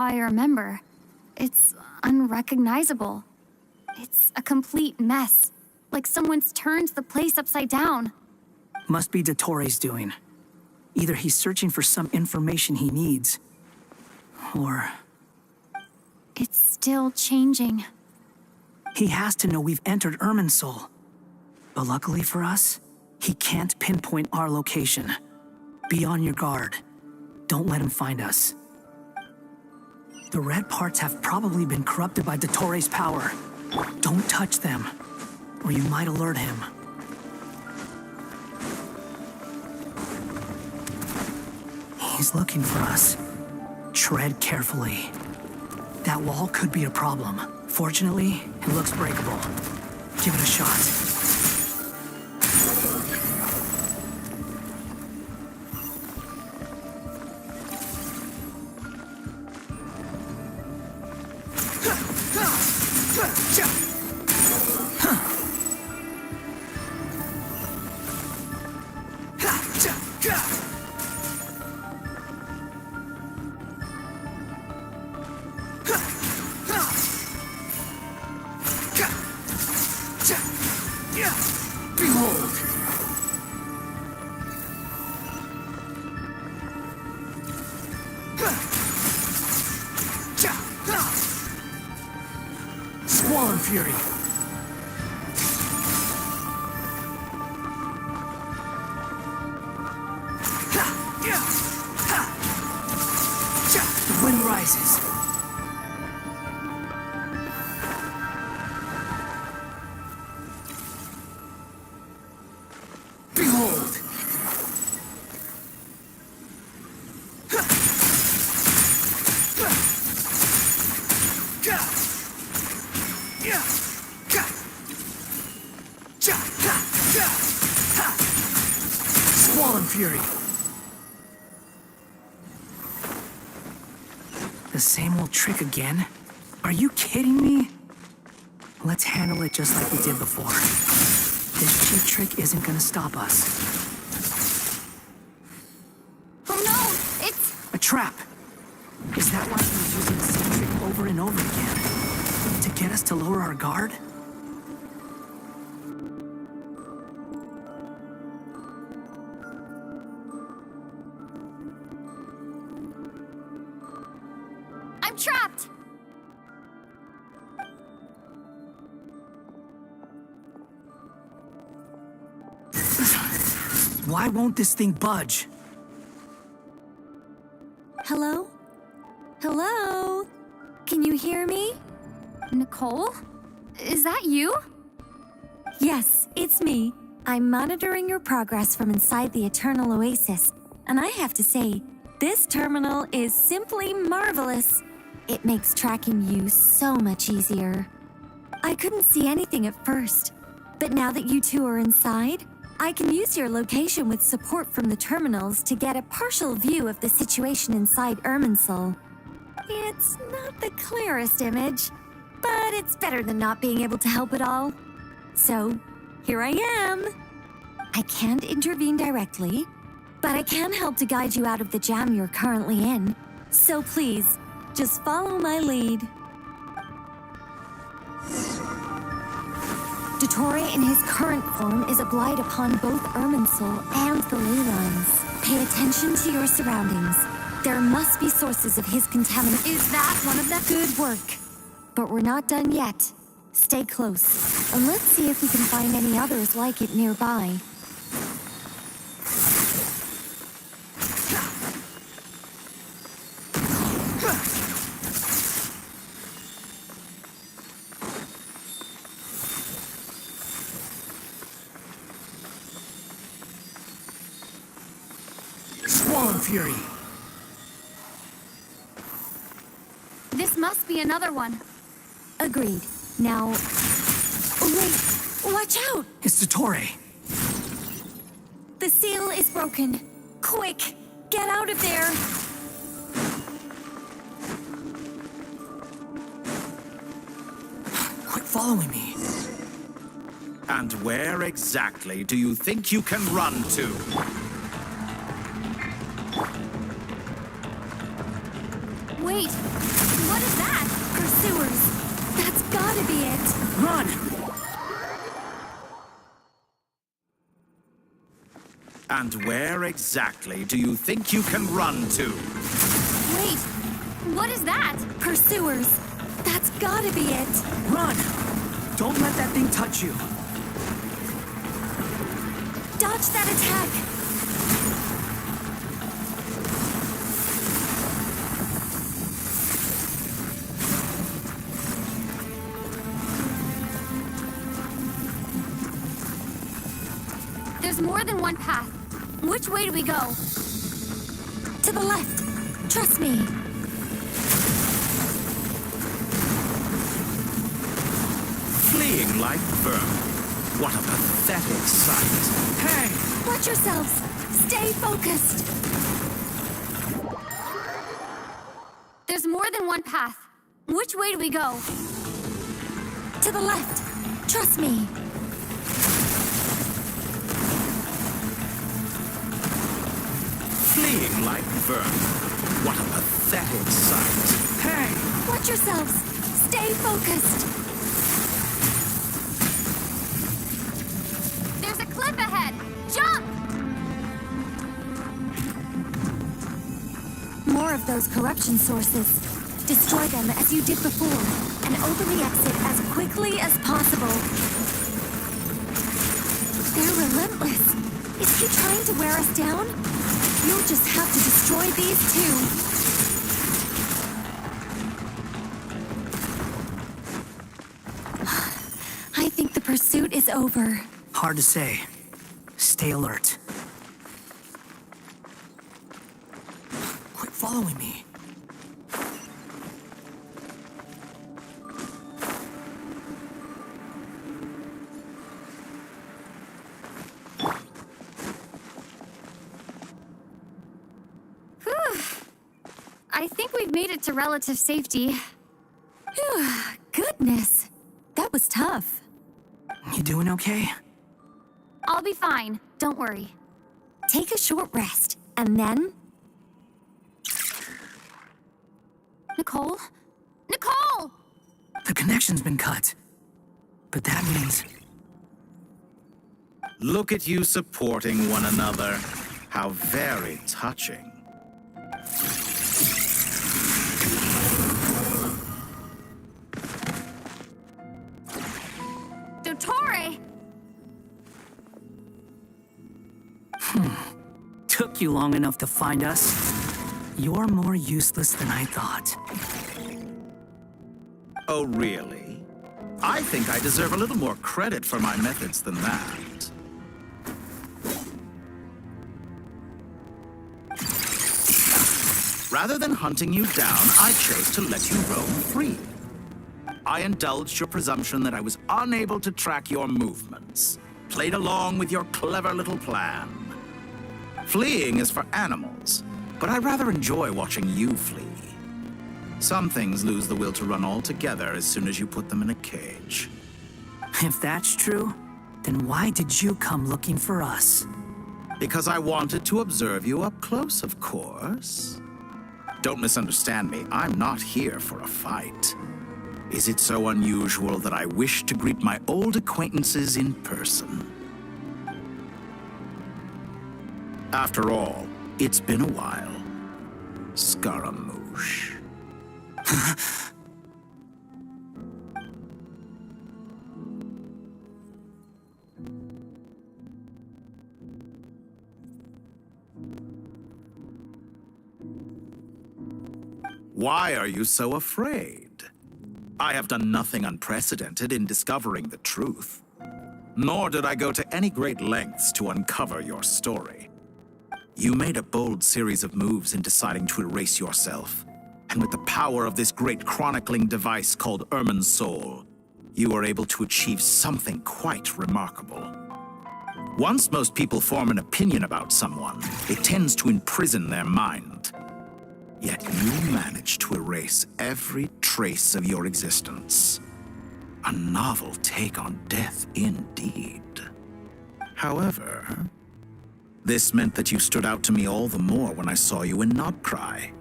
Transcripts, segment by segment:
I remember. It's unrecognizable. It's a complete mess. Like someone's turned the place upside down. Must be Dottore doing. Either he's searching for some information he needs, or... It's still changing. He has to know we've entered Irminsu. But luckily for us, he can't pinpoint our location. Be on your guard. Don't let him find us. The red parts have probably been corrupted by Dottore's power. Don't touch them, or you might alert him. He's looking for us. Tread carefully. That wall could be a problem. Fortunately, it looks breakable. Give it a shot. Behold! Squall and Fury! The wind rises. Behold! Squall and Fury! The same old trick again? Are you kidding me? Let's handle it just like we did before. This cheap trick isn't gonna stop us. Oh no! It's... A trap! Is that why he's using the same trick over and over again? To get us to lower our guard? I'm trapped! Why won't this thing budge? Hello? Hello? Can you hear me? Nicole? Is that you? Yes, it's me. I'm monitoring your progress from inside the Eternal Oasis, and I have to say, this terminal is simply marvelous. It makes tracking you so much easier. I couldn't see anything at first, but now that you two are inside, I can use your location with support from the terminals to get a partial view of the situation inside Irminsu. It's not the clearest image, but it's better than not being able to help at all. So, here I am. I can't intervene directly, but I can help to guide you out of the jam you're currently in. So please, just follow my lead. Dottore in his current form is a blight upon both Irminsu and the ley lines. Pay attention to your surroundings. There must be sources of his contamination. Is that one of them? Good work. But we're not done yet. Stay close, and let's see if we can find any others like it nearby. Squall and Fury! This must be another one. Agreed. Now... Wait! Watch out! It's Dottore! The seal is broken. Quick! Get out of there! Quit following me. And where exactly do you think you can run to? Wait! What is that? Pursuers! That's gotta be it! Run! And where exactly do you think you can run to? Wait, what is that? Pursuers! That's gotta be it! Run! Don't let that thing touch you. Dodge that attack! There's more than one path. Which way do we go? To the left! Trust me! Fleeing like vermin. What a pathetic sight. Hey! Watch yourselves! Stay focused! There's more than one path. Which way do we go? To the left! Trust me! Fleeing like vermin. What a pathetic sight. Hey! Watch yourselves! Stay focused! There's a cliff ahead. Jump! More of those corruption sources. Destroy them as you did before, and open the exit as quickly as possible. They're relentless. Is he trying to wear us down? You'll just have to destroy these too. I think the pursuit is over. Hard to say. Stay alert. Quit following me. I think we've made it to relative safety. Goodness, that was tough. You doing okay? I'll be fine. Don't worry. Take a short rest, and then... Nicole? Nicole! The connection's been cut. But that means... Look at you supporting one another. How very touching. Dottore! Took you long enough to find us. You're more useless than I thought. Oh, really? I think I deserve a little more credit for my methods than that. Rather than hunting you down, I chose to let you roam free. I indulged your presumption that I was unable to track your movements, played along with your clever little plan. Fleeing is for animals, but I rather enjoy watching you flee. Some things lose the will to run altogether as soon as you put them in a cage. If that's true, then why did you come looking for us? Because I wanted to observe you up close, of course. Don't misunderstand me, I'm not here for a fight. Is it so unusual that I wish to greet my old acquaintances in person? After all, it's been a while. Scaramouche. Why are you so afraid? I have done nothing unprecedented in discovering the truth. Nor did I go to any great lengths to uncover your story. You made a bold series of moves in deciding to erase yourself. And with the power of this great chronicling device called Irminsu, you were able to achieve something quite remarkable. Once most people form an opinion about someone, it tends to imprison their mind. Yet you managed to erase every trace of your existence. A novel take on death indeed. However, this meant that you stood out to me all the more when I saw you in Nobcry.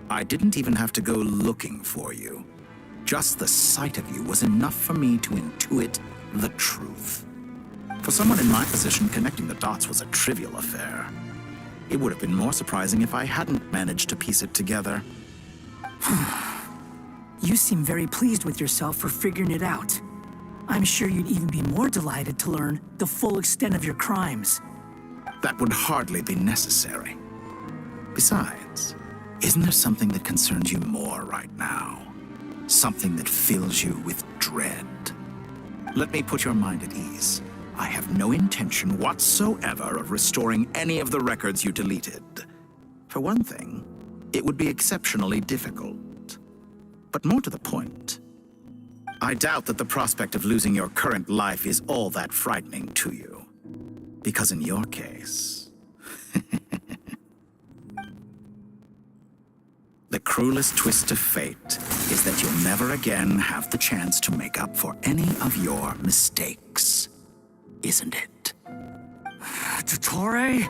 I didn't even have to go looking for you. Just the sight of you was enough for me to intuit the truth. For someone in my position, connecting the dots was a trivial affair. It would have been more surprising if I hadn't managed to piece it together. You seem very pleased with yourself for figuring it out. I'm sure you'd even be more delighted to learn the full extent of your crimes. That would hardly be necessary. Besides, isn't there something that concerns you more right now? Something that fills you with dread? Let me put your mind at ease. I have no intention whatsoever of restoring any of the records you deleted. For one thing, it would be exceptionally difficult. But more to the point, I doubt that the prospect of losing your current life is all that frightening to you. Because in your case, the cruelest twist of fate is that you'll never again have the chance to make up for any of your mistakes. Isn't it? Dottore?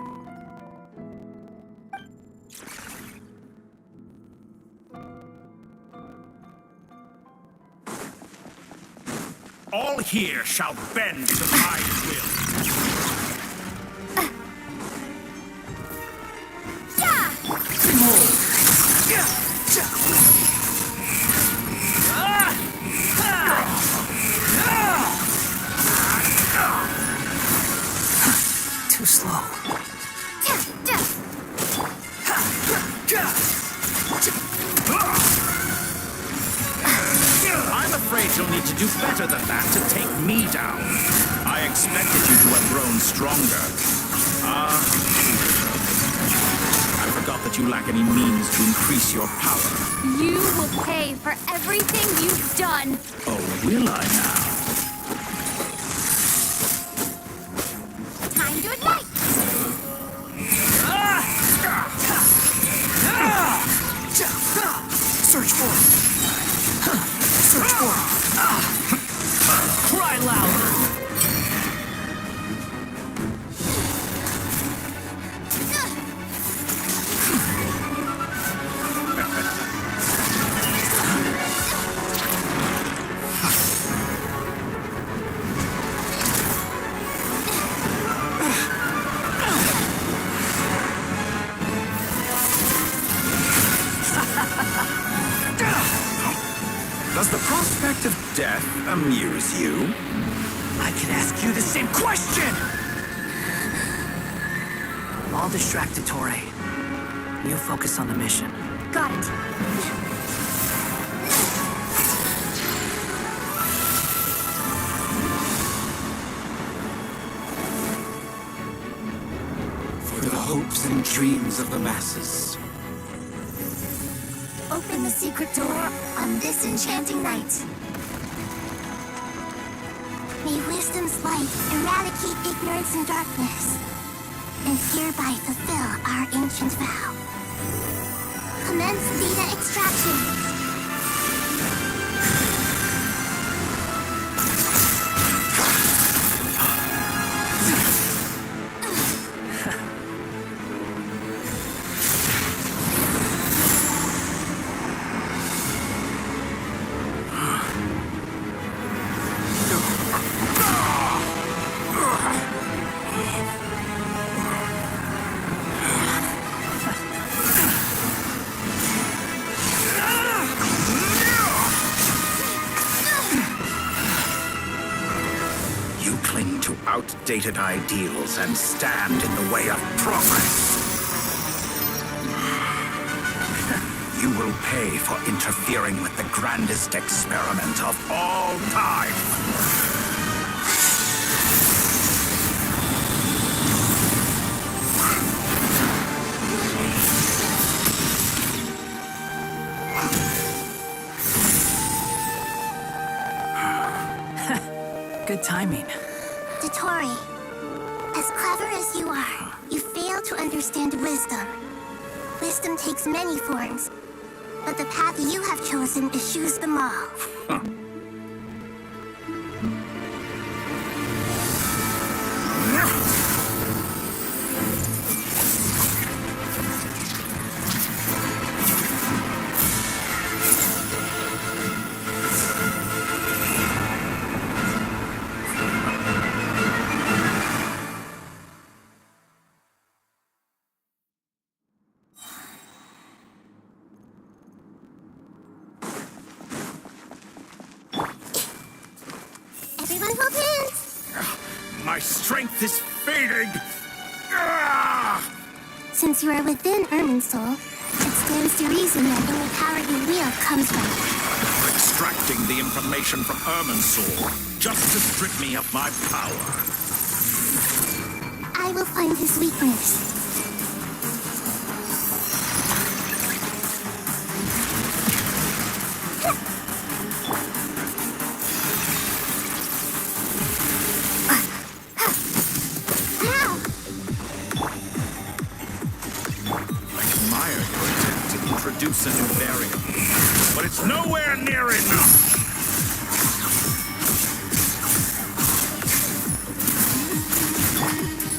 All here shall bend to my will. Too slow. I'm afraid you'll need to do better than that to take me down. I expected you to have grown stronger. I forgot that you lack any means to increase your power. You will pay for everything you've done. Oh, will I now? Time to ignite. Search for it. Search for it. Cry louder. Does the prospect of death amuse you? I can ask you the same question! I'll distract Dottore. You focus on the mission. Got it. For the hopes and dreams of the masses. Open the secret door on this enchanting night. May wisdom's light eradicate ignorance and darkness, and hereby fulfill our ancient vow. Commence data extraction. Outdated ideals and stand in the way of progress. You will pay for interfering with the grandest experiment of all time. Good timing. Dottore, as clever as you are, you fail to understand wisdom. Wisdom takes many forms, but the path you have chosen eschews them all. strength is fading! Ah! Since you are within Irminsu, it stands to reason that any power you wield comes from it. Extracting the information from Irminsu just to strip me of my power. I will find his weakness. Introduce a new variable, but it's nowhere near enough.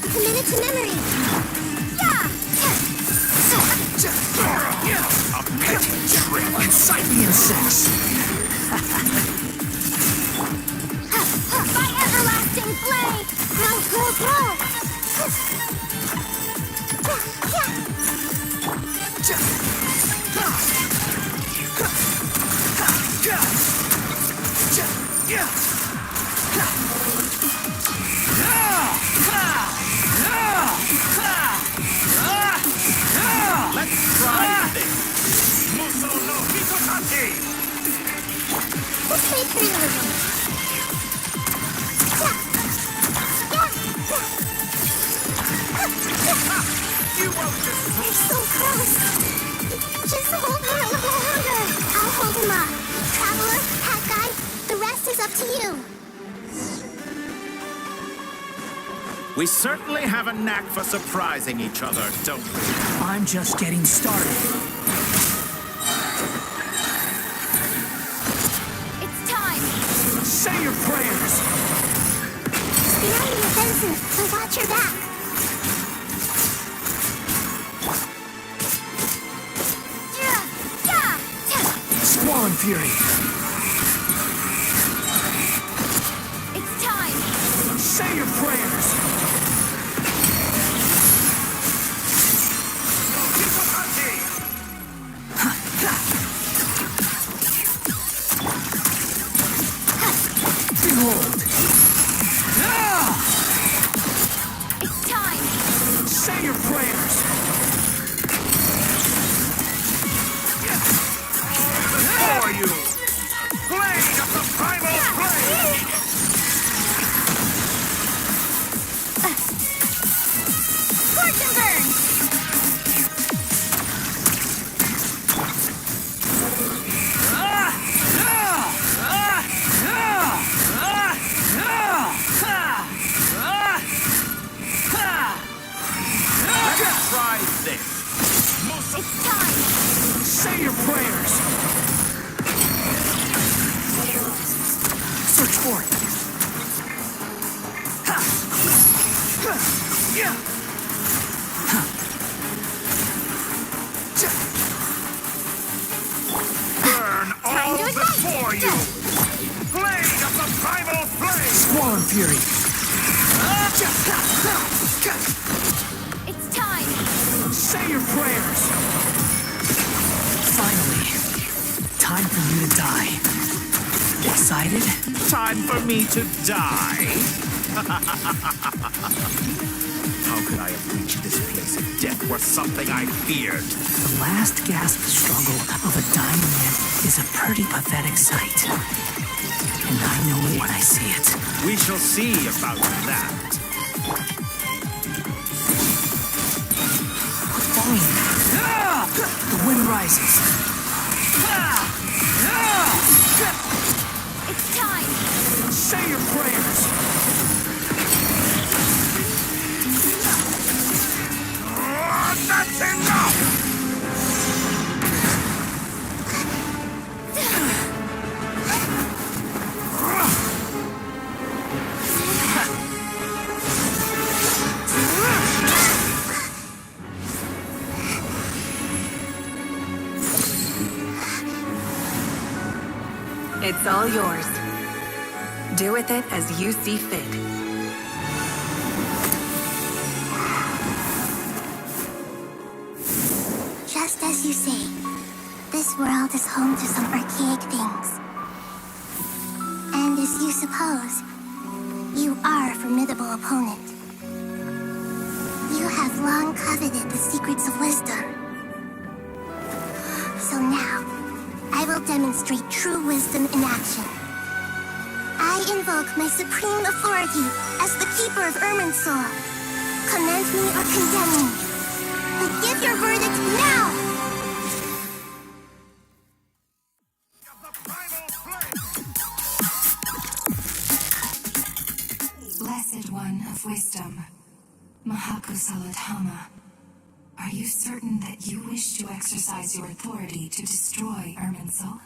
Commit it to memory. A petty trick. Incite the insects. My everlasting blade! Go! Let's try this. Muso no Hitotaki! Let's play You won't just... They're so close! Just hold on a little longer! I'll hold him up. Traveler, Hat Guy, the rest is up to you. We certainly have a knack for surprising each other, don't we? I'm just getting started. It's time! Say your prayers. Behind the offensive, so watch your back. Squall and Fury. It's time! Say your prayers. Behold. It's time! Say your prayers. For you! Blade of the primal flame! Scorch and burn! Let's try this. It's time! Say your prayers. Search for it. Ha! Yeah! Burn all to ignite. before you! Blade of the primal flame! Squall and Fury. It's time! Say your prayers. Finally, time for you to die. Excited? Time for me to die? How could I have reached this place of death where something I feared? The last gasp struggle of a dying man is a pretty pathetic sight. And I know it when I see it. We shall see about that. Fine. The wind rises. It's time! Say your prayers. That's enough! It's all yours. Do with it as you see fit. Just as you say, this world is home to some archaic things. And as you suppose, You are a formidable opponent. You have long coveted the secrets of wisdom. So now, I will demonstrate true wisdom in action. I invoke my supreme authority as the keeper of Irminsu. Commend me or condemn me, but give your verdict now! Blessed One of Wisdom, Mahakusaladhama, are you certain that you wish to exercise your authority to destroy Irminsu?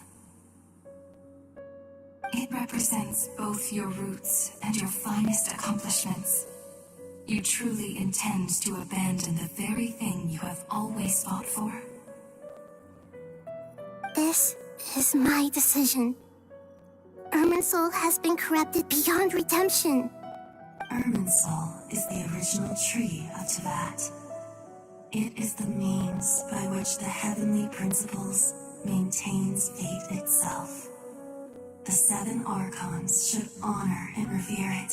It represents both your roots and your finest accomplishments. You truly intend to abandon the very thing you have always fought for? This is my decision. Irminsu has been corrupted beyond redemption. Irminsu is the original tree of Teyvat. It is the means by which the heavenly principles maintains fate itself. The 7 Archons should honor and revere it,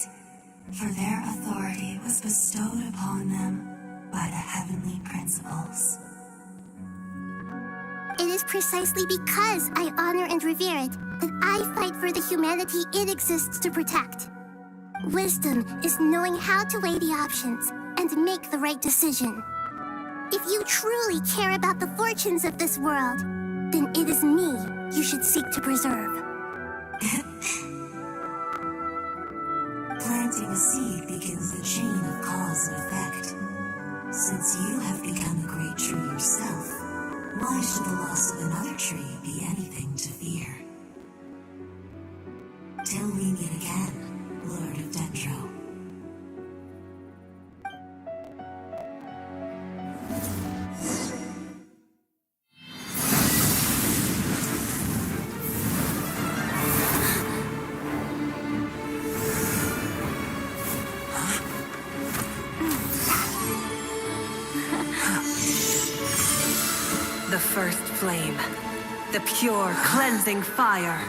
for their authority was bestowed upon them by the heavenly principles. It is precisely because I honor and revere it that I fight for the humanity it exists to protect. Wisdom is knowing how to weigh the options and make the right decision. If you truly care about the fortunes of this world, then it is me you should seek to preserve. Planting a seed begins the chain of cause and effect. Since you have become a great tree yourself, why should the loss of another tree be anything to fear? Till we meet again, Lord of Dendro. The first flame. The pure, cleansing fire.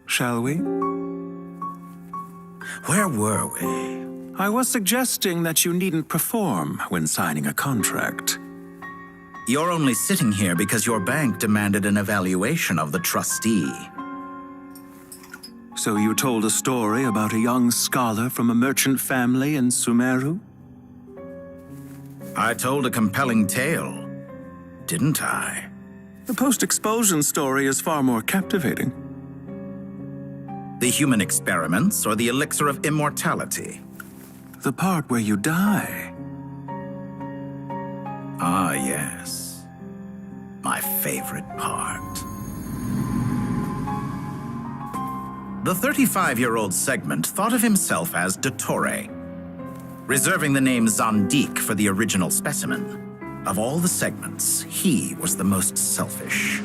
Shall we? Where were we? I was suggesting that you needn't perform when signing a contract. You're only sitting here because your bank demanded an evaluation of the trustee. So you told a story about a young scholar from a merchant family in Sumeru? I told a compelling tale, didn't I? The post-expulsion story is far more captivating. The human experiments or the elixir of immortality? The part where you die. Ah, yes. My favorite part. The 35-year-old Segment thought of himself as Dottore, reserving the name Zaldyck for the original specimen. Of all the Segments, he was the most selfish.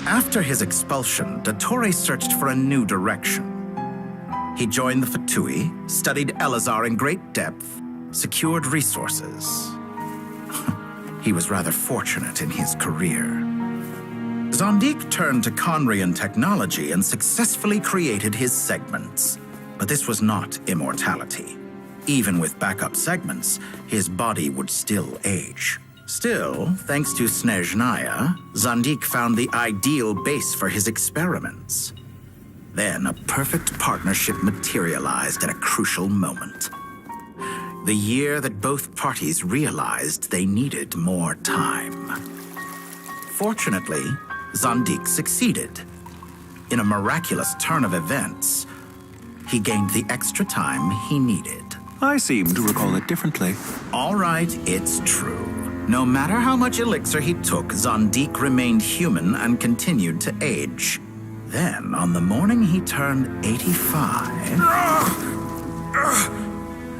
After his expulsion, Dottore searched for a new direction. He joined the Fatui, studied Elazar in great depth, secured resources. He was rather fortunate in his career. Zaldyck turned to Conrian technology and successfully created his segments. But this was not immortality. Even with backup segments, his body would still age. Still, thanks to Snezhnaya, Zaldyck found the ideal base for his experiments. Then a perfect partnership materialized at a crucial moment. The year that both parties realized they needed more time. Fortunately, Zaldyck succeeded. In a miraculous turn of events, he gained the extra time he needed. I seem to recall it differently. All right, it's true. No matter how much elixir he took, Zaldyck remained human and continued to age. Then, on the morning he turned 85...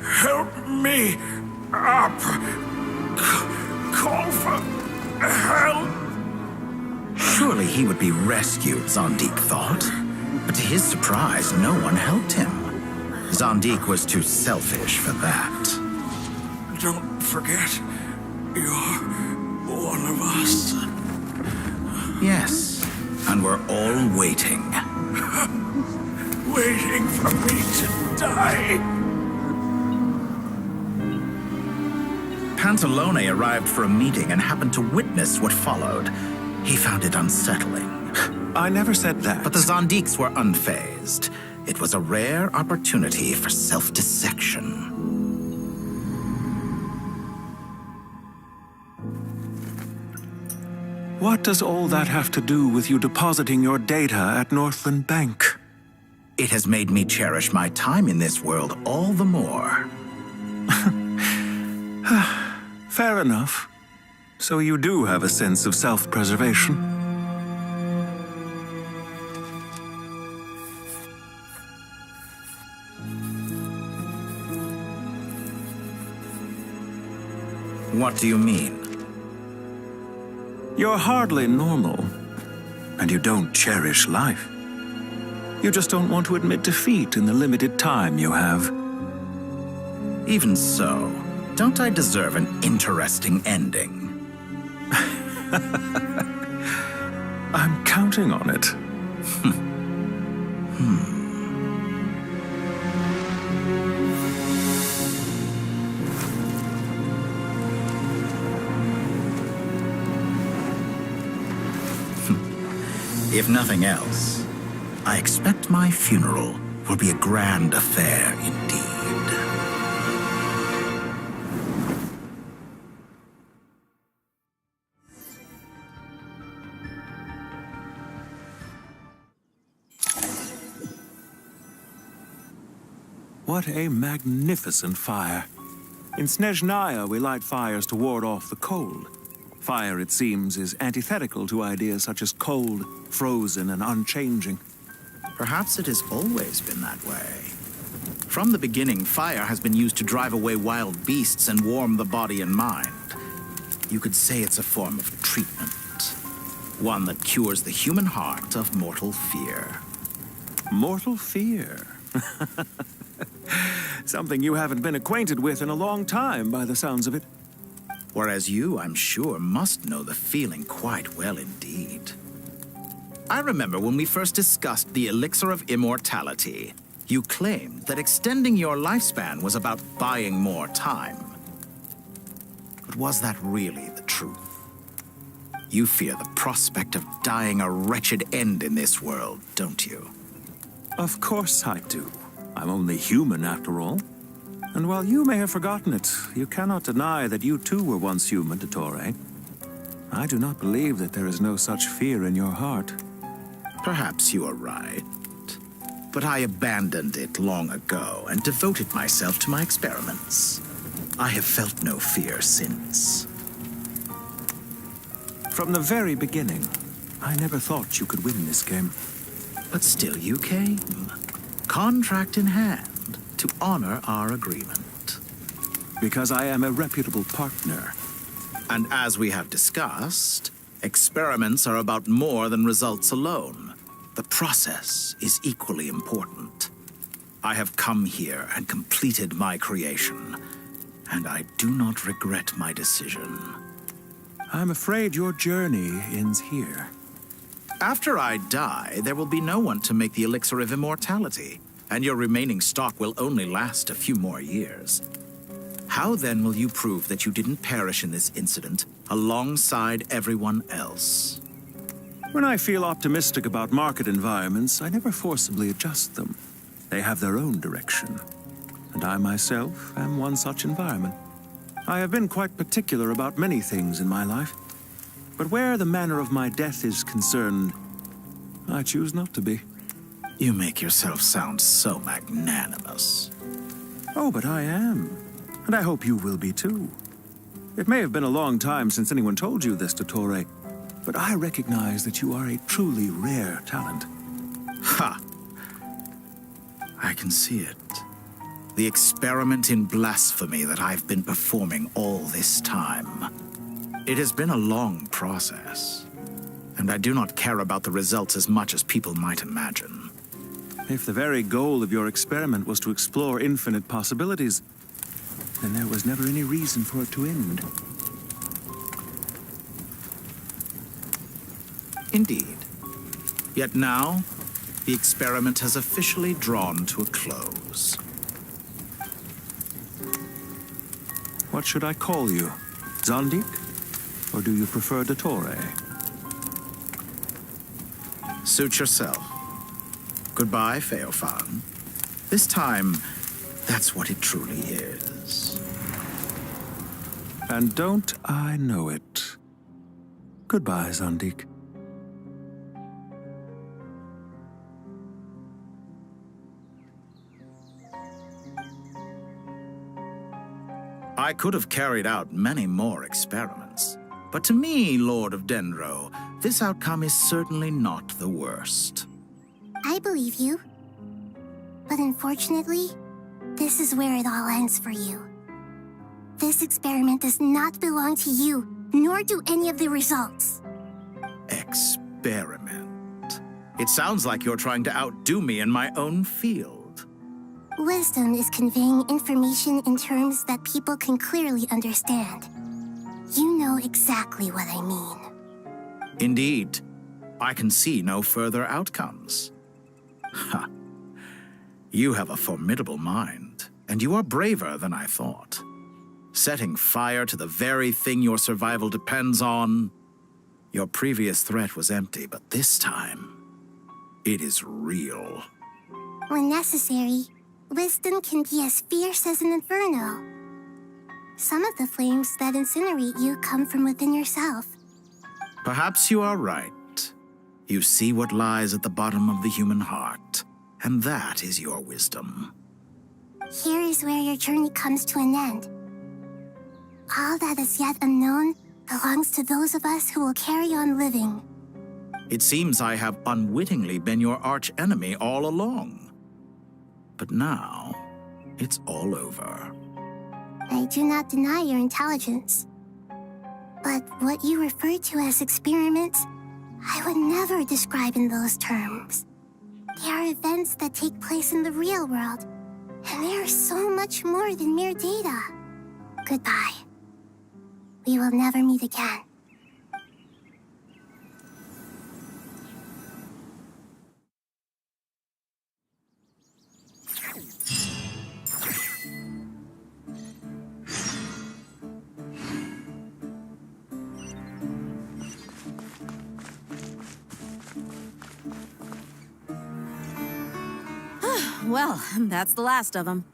Help me up! Call for help! Surely he would be rescued, Zaldyck thought. But to his surprise, no one helped him. Zaldyck was too selfish for that. Don't forget, you're one of us. Yes, and we're all waiting. Waiting for me to die. Pantalone arrived for a meeting and happened to witness what followed. He found it unsettling. I never said that. But the Zaldycks were unfazed. It was a rare opportunity for self-dissection. What does all that have to do with you depositing your data at Northland Bank? It has made me cherish my time in this world all the more. Fair enough. So you do have a sense of self-preservation. What do you mean? You're hardly normal, and you don't cherish life. You just don't want to admit defeat in the limited time you have. Even so, don't I deserve an interesting ending? I'm counting on it. If nothing else, I expect my funeral will be a grand affair indeed. What a magnificent fire. In Snezhnaya, we light fires to ward off the cold. Fire, it seems, is antithetical to ideas such as cold, frozen, and unchanging. Perhaps it has always been that way. From the beginning, fire has been used to drive away wild beasts and warm the body and mind. You could say it's a form of treatment. One that cures the human heart of mortal fear. Mortal fear? Something you haven't been acquainted with in a long time, by the sounds of it. Whereas you, I'm sure, must know the feeling quite well indeed. I remember when we first discussed the elixir of immortality, you claimed that extending your lifespan was about buying more time. But was that really the truth? You fear the prospect of dying a wretched end in this world, don't you? Of course I do. I'm only human, after all. And while you may have forgotten it, you cannot deny that you too were once human, Dottore. I do not believe that there is no such fear in your heart. Perhaps you are right. But I abandoned it long ago and devoted myself to my experiments. I have felt no fear since. From the very beginning, I never thought you could win this game. But still you came, contract in hand, to honor our agreement. Because I am a reputable partner. And as we have discussed, experiments are about more than results alone. The process is equally important. I have come here and completed my creation, and I do not regret my decision. I'm afraid your journey ends here. After I die, there will be no one to make the elixir of immortality, and your remaining stock will only last a few more years. How then will you prove that you didn't perish in this incident alongside everyone else? When I feel optimistic about market environments, I never forcibly adjust them. They have their own direction. And I myself am one such environment. I have been quite particular about many things in my life. But where the manner of my death is concerned, I choose not to be. You make yourself sound so magnanimous. Oh, but I am. And I hope you will be too. It may have been a long time since anyone told you this, Dottore, but I recognize that you are a truly rare talent. Ha! I can see it. The experiment in blasphemy that I've been performing all this time. It has been a long process, and I do not care about the results as much as people might imagine. If the very goal of your experiment was to explore infinite possibilities, then there was never any reason for it to end. Indeed. Yet now, the experiment has officially drawn to a close. What should I call you? Zaldyck? Or do you prefer Dottore? Suit yourself. Goodbye, Feofan. This time, that's what it truly is. And don't I know it? Goodbye, Zaldyck. I could have carried out many more experiments, but to me, Lord of Dendro, this outcome is certainly not the worst. I believe you. But unfortunately, this is where it all ends for you. This experiment does not belong to you, nor do any of the results. Experiment. It sounds like you're trying to outdo me in my own field. Wisdom is conveying information in terms that people can clearly understand. You know exactly what I mean. Indeed. I can see no further outcomes. Ha. You have a formidable mind, and you are braver than I thought. Setting fire to the very thing your survival depends on. Your previous threat was empty, but this time, it is real. When necessary, wisdom can be as fierce as an inferno. Some of the flames that incinerate you come from within yourself. Perhaps you are right. You see what lies at the bottom of the human heart, and that is your wisdom. Here is where your journey comes to an end. All that is yet unknown belongs to those of us who will carry on living. It seems I have unwittingly been your arch-enemy all along. But now, it's all over. I do not deny your intelligence. But what you refer to as experiments, I would never describe in those terms. They are events that take place in the real world, and they are so much more than mere data. Goodbye. We will never meet again. Well, that's the last of them.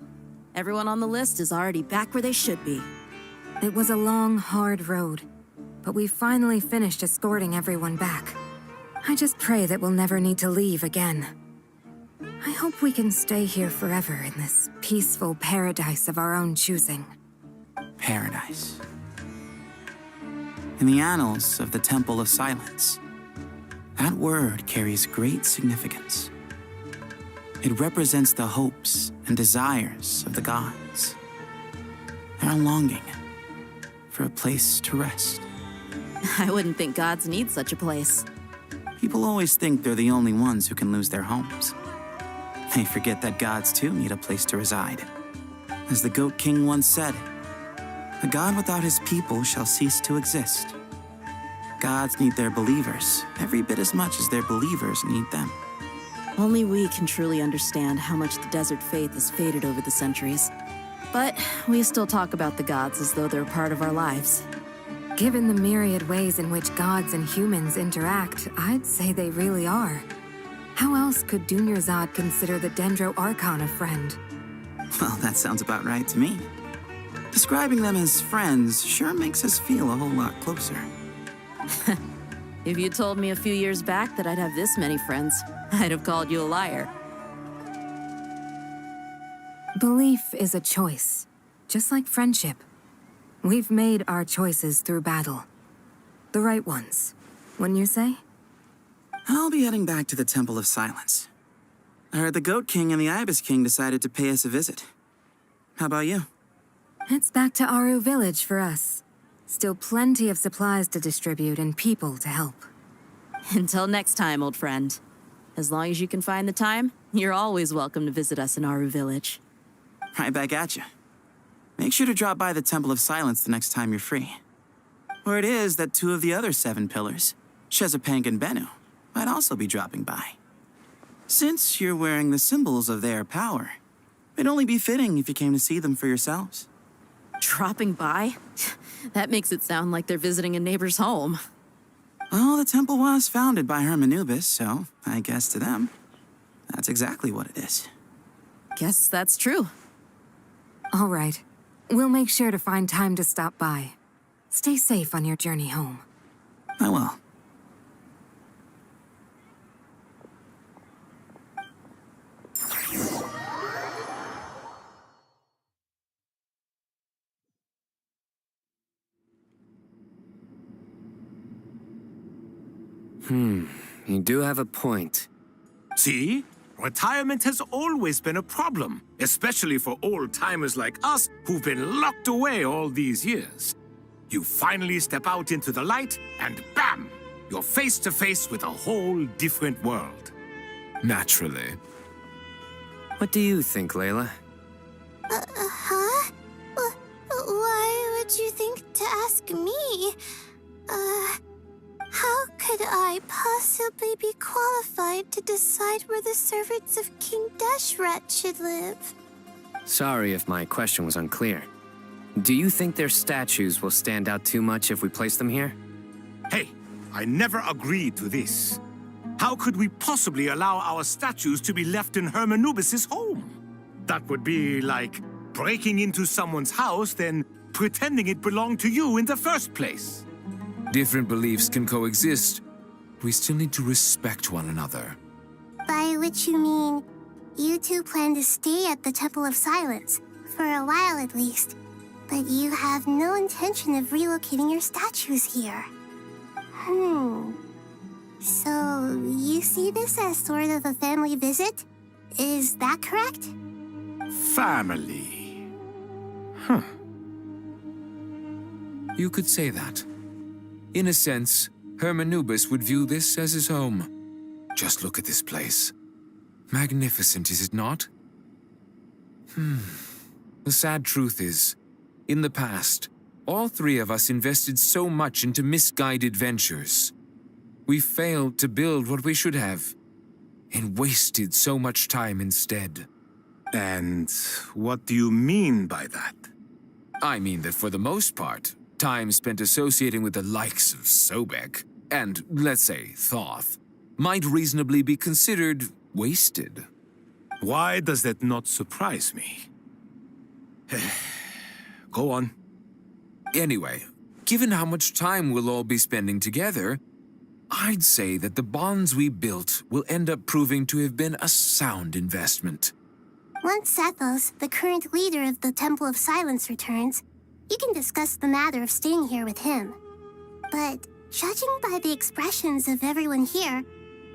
Everyone on the list is already back where they should be. It was a long, hard road, but we finally finished escorting everyone back. I just pray that we'll never need to leave again. I hope we can stay here forever in this peaceful paradise of our own choosing. Paradise. In the annals of the Temple of Silence, that word carries great significance. It represents the hopes and desires of the gods. Their longing for a place to rest. I wouldn't think gods need such a place. People always think they're the only ones who can lose their homes. They forget that gods too need a place to reside. As the Goat King once said, "A god without his people shall cease to exist." Gods need their believers every bit as much as their believers need them. Only we can truly understand how much the desert faith has faded over the centuries. But we still talk about the gods as though they're a part of our lives. Given the myriad ways in which gods and humans interact, I'd say they really are. How else could Dunyarzad consider the Dendro Archon a friend? Well, that sounds about right to me. Describing them as friends sure makes us feel a whole lot closer. If you told me a few years back that I'd have this many friends, I'd have called you a liar. Belief is a choice, just like friendship. We've made our choices through battle. The right ones, wouldn't you say? I'll be heading back to the Temple of Silence. I heard the Goat King and the Ibis King decided to pay us a visit. How about you? It's back to Aru Village for us. Still plenty of supplies to distribute and people to help. Until next time, old friend. As long as you can find the time, you're always welcome to visit us in Aru Village. Right back at you. Make sure to drop by the Temple of Silence the next time you're free. Word is that 2 of the other 7 pillars, Shezapank and Bennu, might also be dropping by. Since you're wearing the symbols of their power, it'd only be fitting if you came to see them for yourselves. Dropping by? That makes it sound like they're visiting a neighbor's home. Well, the temple was founded by Hermanubis, so I guess to them, that's exactly what it is. Guess that's true. All right. We'll make sure to find time to stop by. Stay safe on your journey home. I will. You do have a point. See? Retirement has always been a problem, especially for old-timers like us who've been locked away all these years. You finally step out into the light, and bam! You're face to face with a whole different world. Naturally. What do you think, Layla? Huh? Why would you think to ask me? How could I possibly be qualified to decide where the servants of King Deshret should live? Sorry if my question was unclear. Do you think their statues will stand out too much if we place them here? Hey, I never agreed to this. How could we possibly allow our statues to be left in Hermanubis' home? That would be like breaking into someone's house, then pretending it belonged to you in the first place. Different beliefs can coexist. We still need to respect one another. By which you mean, you two plan to stay at the Temple of Silence, for a while at least, but you have no intention of relocating your statues here. So, you see this as sort of a family visit? Is that correct? Family. You could say that. In a sense, Hermanubis would view this as his home. Just look at this place. Magnificent, is it not? The sad truth is, in the past, all 3 of us invested so much into misguided ventures. We failed to build what we should have, and wasted so much time instead. And what do you mean by that? I mean that for the most part, time spent associating with the likes of Sobek, and, let's say, Thoth, might reasonably be considered wasted. Why does that not surprise me? Go on. Anyway, given how much time we'll all be spending together, I'd say that the bonds we built will end up proving to have been a sound investment. Once Sethos, the current leader of the Temple of Silence, returns, you can discuss the matter of staying here with him. But judging by the expressions of everyone here,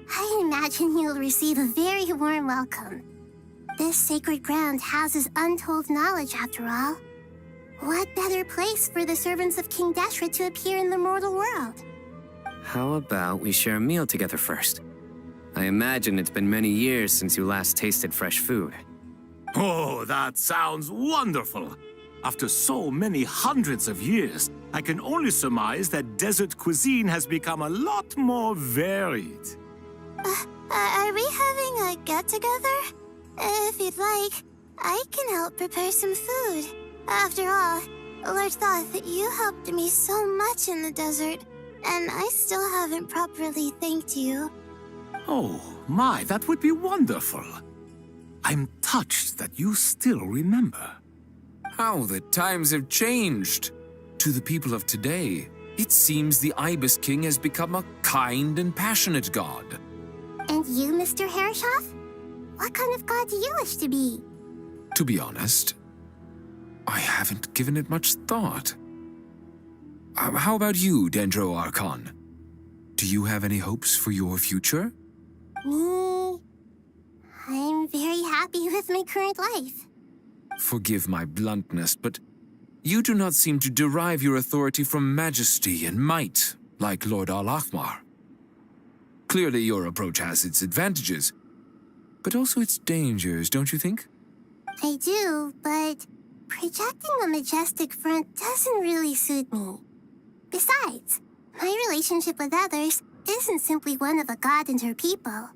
I imagine you'll receive a very warm welcome. This sacred ground houses untold knowledge, after all. What better place for the servants of King Deshret to appear in the mortal world? How about we share a meal together first? I imagine it's been many years since you last tasted fresh food. Oh, that sounds wonderful. After so many hundreds of years, I can only surmise that desert cuisine has become a lot more varied. Are we having a get-together? If you'd like, I can help prepare some food. After all, Lord Thoth, you helped me so much in the desert, and I still haven't properly thanked you. Oh, my, that would be wonderful. I'm touched that you still remember. How the times have changed. To the people of today, it seems the Ibis King has become a kind and passionate god. And you, Mr. Herreshoff? What kind of god do you wish to be? To be honest, I haven't given it much thought. How about you, Dendro Archon? Do you have any hopes for your future? Me? I'm very happy with my current life. Forgive my bluntness, but you do not seem to derive your authority from majesty and might, like Lord Al-Ahmar. Clearly your approach has its advantages, but also its dangers, don't you think? I do, but projecting a majestic front doesn't really suit me. Besides, my relationship with others isn't simply one of a god and her people.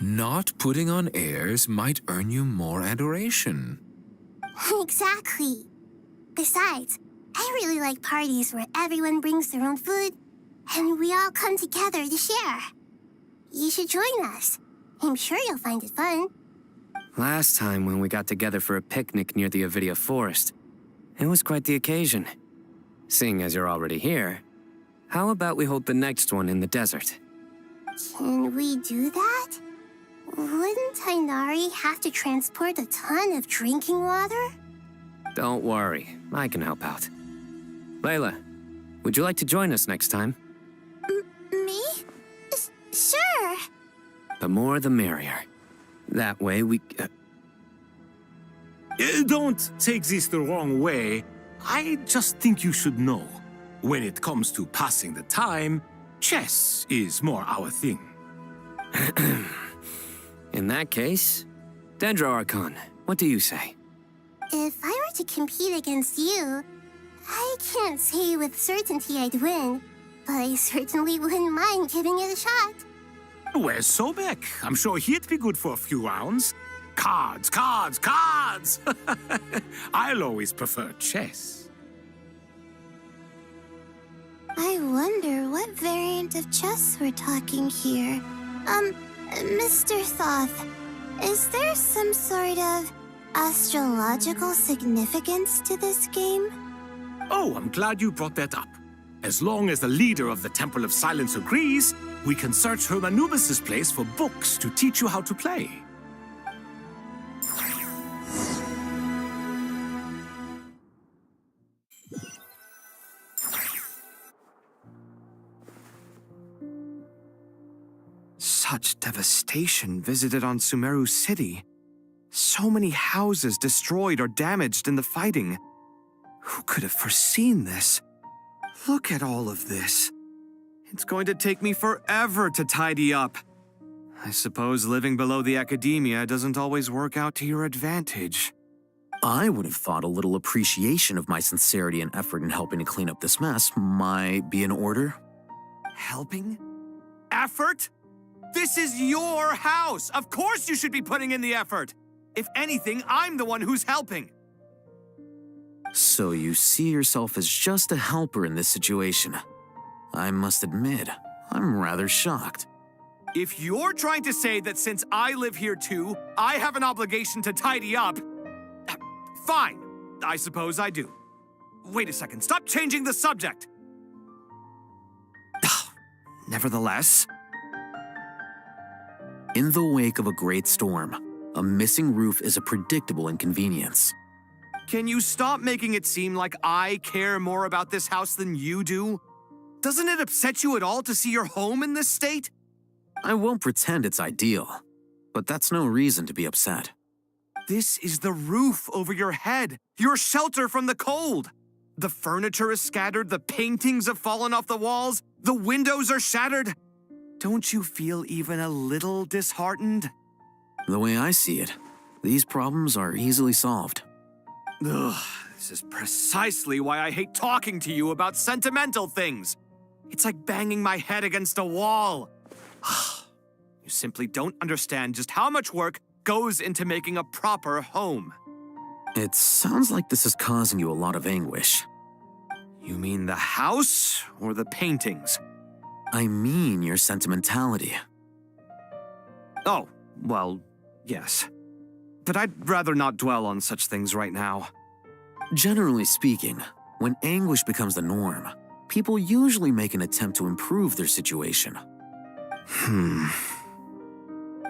Not putting on airs might earn you more adoration. Exactly. Besides, I really like parties where everyone brings their own food and we all come together to share. You should join us. I'm sure you'll find it fun. Last time when we got together for a picnic near the NVIDIA forest, it was quite the occasion. Seeing as you're already here, how about we hold the next one in the desert? Can we do that? Wouldn't Tainari have to transport a ton of drinking water? Don't worry, I can help out. Layla, would you like to join us next time? Me? Sure. The more the merrier. That way we... Don't take this the wrong way. I just think you should know. When it comes to passing the time, chess is more our thing. In that case, Dendro Archon, what do you say? If I were to compete against you, I can't say with certainty I'd win, but I certainly wouldn't mind giving it a shot. Where's Sobek? I'm sure he'd be good for a few rounds. Cards, cards, cards! I'll always prefer chess. I wonder what variant of chess we're talking here. Mr. Thoth, is there some sort of astrological significance to this game? Oh, I'm glad you brought that up. As long as the leader of the Temple of Silence agrees, we can search Hermanubis' place for books to teach you how to play. Such devastation visited on Sumeru City. So many houses destroyed or damaged in the fighting. Who could have foreseen this? Look at all of this. It's going to take me forever to tidy up. I suppose living below the academia doesn't always work out to your advantage. I would have thought a little appreciation of my sincerity and effort in helping to clean up this mess might be in order. Helping? Effort? This is your house! Of course you should be putting in the effort! If anything, I'm the one who's helping. So you see yourself as just a helper in this situation. I must admit, I'm rather shocked. If you're trying to say that since I live here too, I have an obligation to tidy up, fine, I suppose I do. Wait a second, stop changing the subject! Nevertheless... In the wake of a great storm, a missing roof is a predictable inconvenience. Can you stop making it seem like I care more about this house than you do? Doesn't it upset you at all to see your home in this state? I won't pretend it's ideal, but that's no reason to be upset. This is the roof over your head, your shelter from the cold. The furniture is scattered, the paintings have fallen off the walls, the windows are shattered. Don't you feel even a little disheartened? The way I see it, these problems are easily solved. Ugh, this is precisely why I hate talking to you about sentimental things. It's like banging my head against a wall. You simply don't understand just how much work goes into making a proper home. It sounds like this is causing you a lot of anguish. You mean the house or the paintings? I mean your sentimentality. Oh, well, yes. But I'd rather not dwell on such things right now. Generally speaking, when anguish becomes the norm, people usually make an attempt to improve their situation.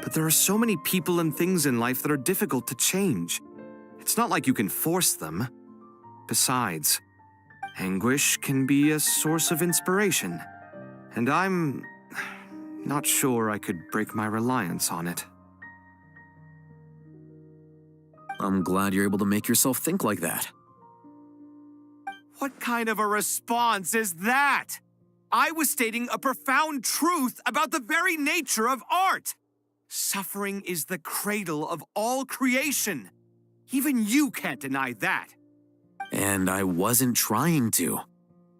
But there are so many people and things in life that are difficult to change. It's not like you can force them. Besides, anguish can be a source of inspiration, and I'm not sure I could break my reliance on it. I'm glad you're able to make yourself think like that. What kind of a response is that? I was stating a profound truth about the very nature of art. Suffering is the cradle of all creation. Even you can't deny that. And I wasn't trying to.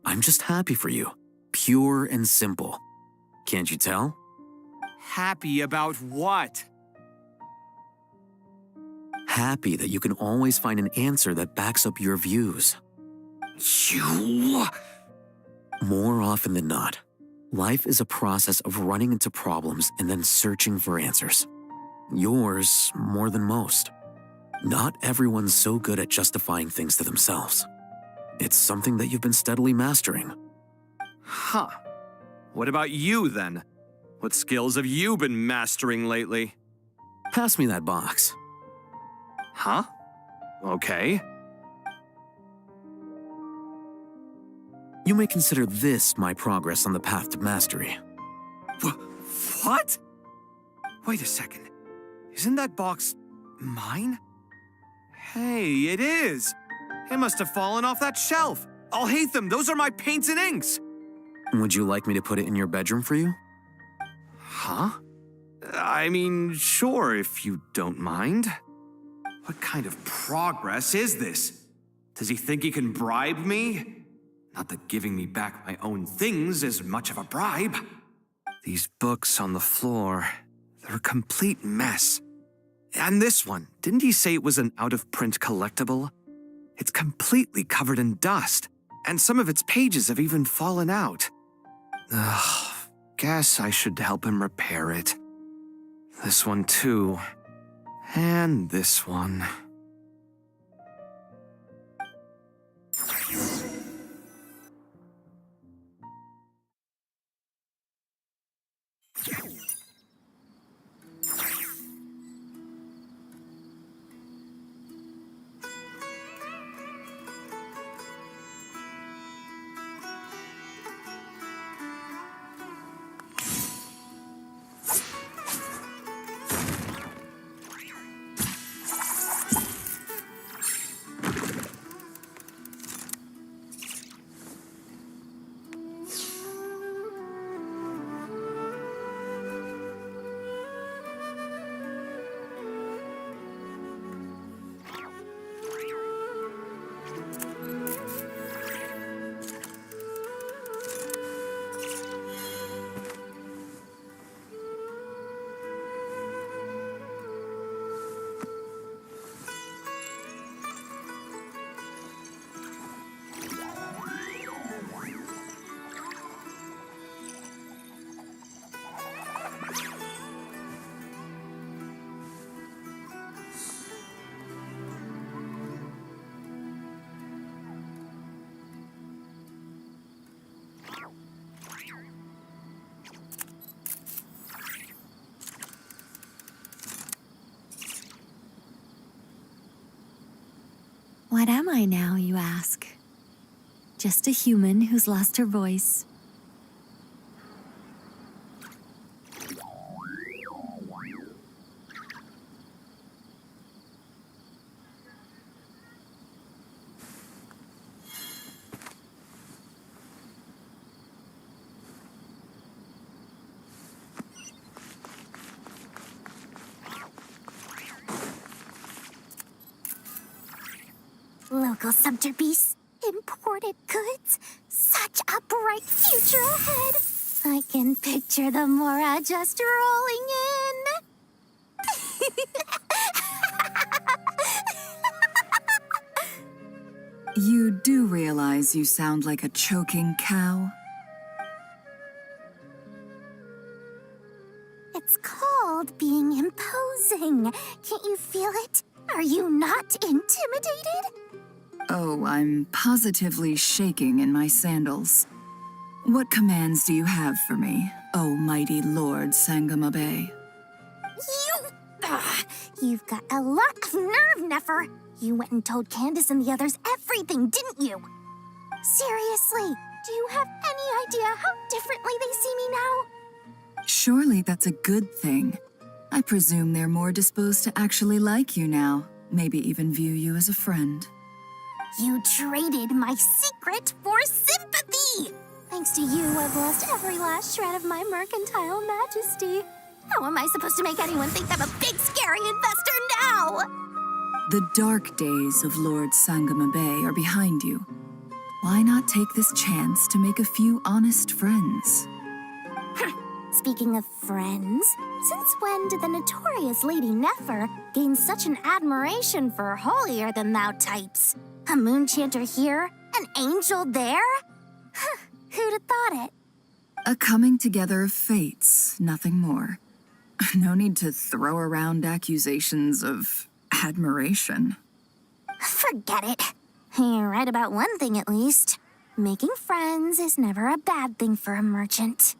I'm just happy for you. Pure and simple. Can't you tell? Happy about what? Happy that you can always find an answer that backs up your views. You... More often than not, life is a process of running into problems and then searching for answers. Yours more than most. Not everyone's so good at justifying things to themselves. It's something that you've been steadily mastering. Huh. What about you, then? What skills have you been mastering lately? Pass me that box. Huh? Okay. You may consider this my progress on the path to mastery. What? Wait a second. Isn't that box mine? Hey, it is. It must have fallen off that shelf. I'll hate them. Those are my paints and inks. Would you like me to put it in your bedroom for you? Huh? I mean, sure, if you don't mind. What kind of progress is this? Does he think he can bribe me? Not that giving me back my own things is much of a bribe. These books on the floor, they're a complete mess. And this one, didn't he say it was an out-of-print collectible? It's completely covered in dust, and some of its pages have even fallen out. Ugh, guess I should help him repair it. This one too. And this one. What am I now, you ask? Just a human who's lost her voice. Local subterbeasts, imported goods, such a bright future ahead. I can picture the Mora just rolling in. realize you sound like a choking cow? It's called being imposing. Can't you feel it? Are you not intimidated? Oh, I'm positively shaking in my sandals. What commands do you have for me, oh mighty Lord Sangamabe? You've got a lot of nerve, Nefer. You went and told Candace and the others everything, didn't you? Seriously, do you have any idea how differently they see me now? Surely that's a good thing. I presume they're more disposed to actually like you now, maybe even view you as a friend. You traded my secret for sympathy! Thanks to you, I've lost every last shred of my mercantile majesty. How am I supposed to make anyone think I'm a big, scary investor now? The dark days of Lord Sangamabe are behind you. Why not take this chance to make a few honest friends? Speaking of friends, since when did the notorious Lady Nefer gain such an admiration for holier-than-thou types? A moon chanter here, an angel there? Who'd have thought it? A coming together of fates, nothing more. No need to throw around accusations of admiration. Forget it. You're right about one thing at least. Making friends is never a bad thing for a merchant.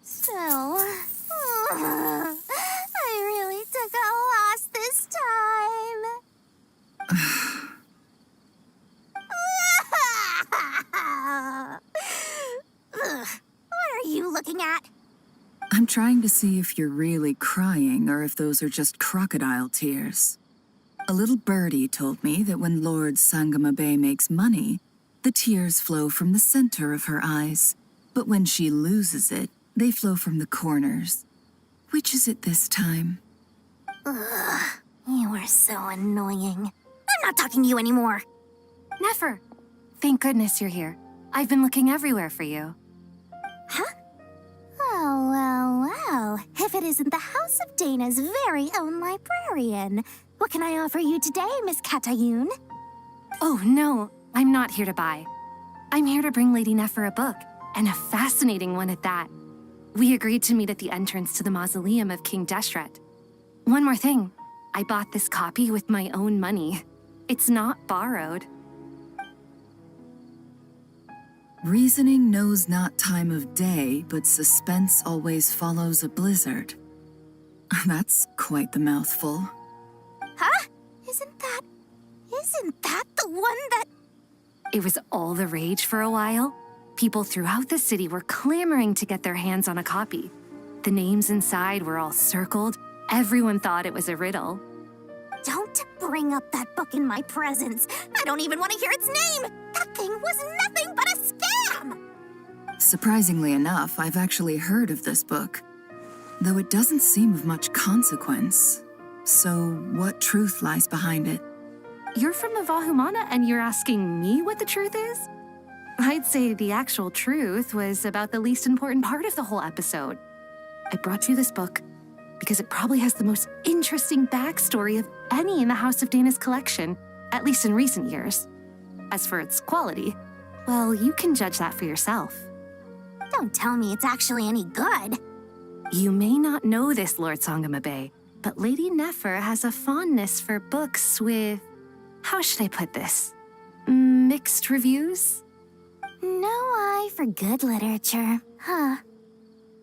So, I really took a loss this time. What are you looking at? I'm trying to see if you're really crying or if those are just crocodile tears. A little birdie told me that when Lord Sangamabe makes money, the tears flow from the center of her eyes. But when she loses it, they flow from the corners. Which is it this time? Ugh, you are so annoying. I'm not talking to you anymore. Nefer, thank goodness you're here. I've been looking everywhere for you. Huh? Well. If it isn't the House of Dana's very own librarian. What can I offer you today, Miss Katayun? Oh, no, I'm not here to buy. I'm here to bring Lady Nefer a book, and a fascinating one at that. We agreed to meet at the entrance to the mausoleum of King Deshret. One more thing, I bought this copy with my own money. It's not borrowed. Reasoning knows not time of day, but suspense always follows a blizzard. That's quite the mouthful. Huh? Isn't that the one that... It was all the rage for a while. People throughout the city were clamoring to get their hands on a copy. The names inside were all circled. Everyone thought it was a riddle. Don't bring up that book in my presence. I don't even want to hear its name. That thing was nothing but a scam. Surprisingly enough, I've actually heard of this book, though it doesn't seem of much consequence. So, what truth lies behind it? You're from the Vahumana and you're asking me what the truth is? I'd say the actual truth was about the least important part of the whole episode. I brought you this book because it probably has the most interesting backstory of any in the House of Dana's collection, at least in recent years. As for its quality, well, you can judge that for yourself. Don't tell me it's actually any good. You may not know this, Lord Sangamabe, but Lady Nefer has a fondness for books with, how should I put this, mixed reviews? No eye for good literature, huh?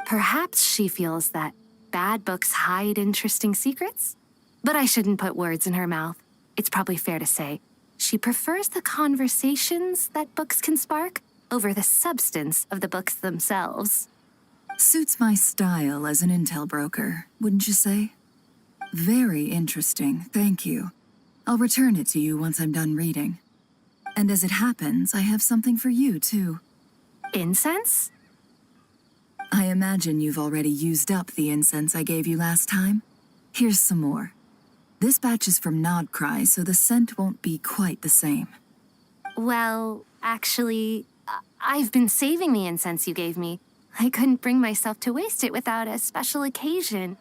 Perhaps she feels that bad books hide interesting secrets? But I shouldn't put words in her mouth. It's probably fair to say she prefers the conversations that books can spark over the substance of the books themselves. Suits my style as an intel broker, wouldn't you say? Very interesting, thank you. I'll return it to you once I'm done reading. And as it happens, I have something for you, too. Incense? I imagine you've already used up the incense I gave you last time. Here's some more. This batch is from Nodcry, so the scent won't be quite the same. Well, actually, I've been saving the incense you gave me. I couldn't bring myself to waste it without a special occasion.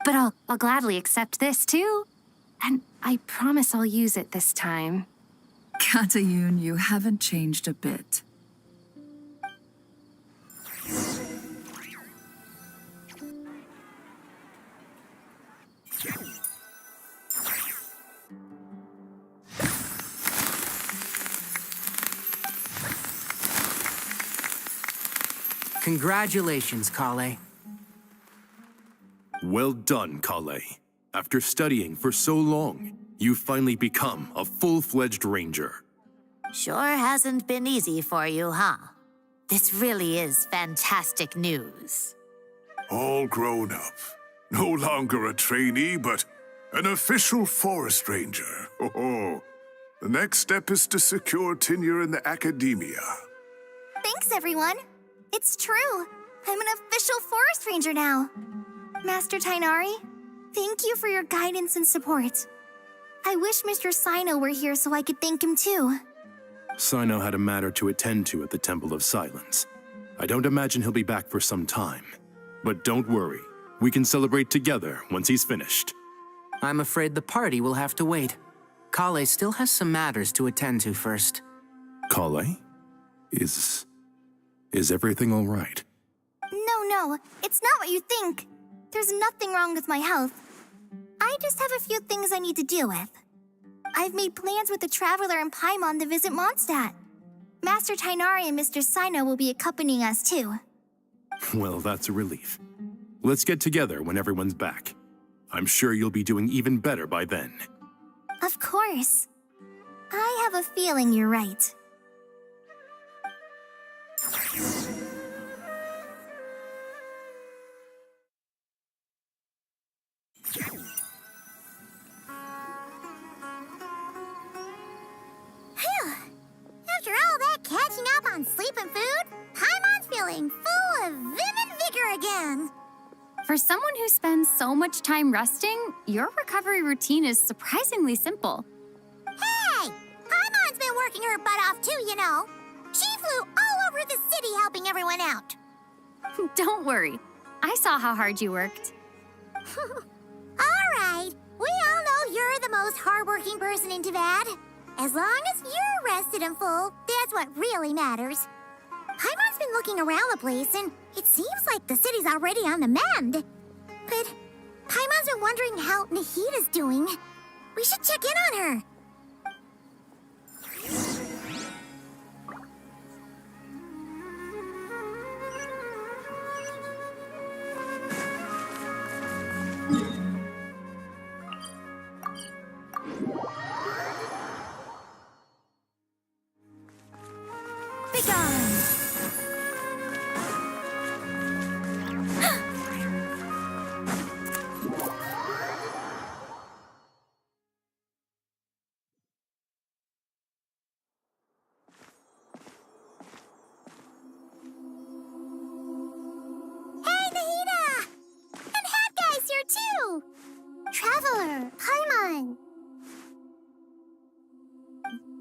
But I'll gladly accept this, too. And I promise I'll use it this time. Katayun, you haven't changed a bit. Congratulations, Kale. Well done, Kale. After studying for so long, you've finally become a full-fledged ranger. Sure hasn't been easy for you, huh? This really is fantastic news. All grown up. No longer a trainee, but an official forest ranger. Oh, the next step is to secure tenure in the academia. Thanks, everyone. It's true. I'm an official forest ranger now. Master Tainari, thank you for your guidance and support. I wish Mr. Sino were here so I could thank him too. Sino had a matter to attend to at the Temple of Silence. I don't imagine he'll be back for some time. But don't worry, we can celebrate together once he's finished. I'm afraid the party will have to wait. Kale still has some matters to attend to first. Kale? Is everything all right? No, it's not what you think. There's nothing wrong with my health. I just have a few things I need to deal with. I've made plans with the Traveler and Paimon to visit Mondstadt. Master Tainari and Mr. Sino will be accompanying us too. Well, that's a relief. Let's get together when everyone's back. I'm sure you'll be doing even better by then. Of course. I have a feeling you're right. After all that catching up on sleep and food, Paimon's feeling full of vim and vigor again. For someone who spends so much time resting, your recovery routine is surprisingly simple. Hey! Paimon's been working her butt off too, you know. She flew all over the city helping everyone out. Don't worry. I saw how hard you worked. All right. We all know you're the most hardworking person in Tavad. As long as you're rested and full, that's what really matters. Paimon's been looking around the place, and it seems like the city's already on the mend. But Paimon's been wondering how Nahida's doing. We should check in on her. Traveler, Paimon!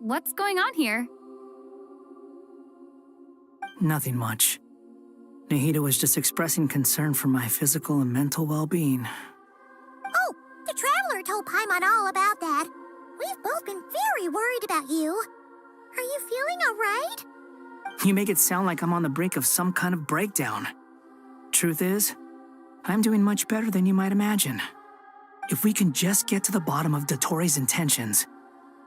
What's going on here? Nothing much. Nahida was just expressing concern for my physical and mental well-being. Oh, the Traveler told Paimon all about that. We've both been very worried about you. Are you feeling all right? You make it sound like I'm on the brink of some kind of breakdown. Truth is, I'm doing much better than you might imagine. If we can just get to the bottom of Dottoro's intentions,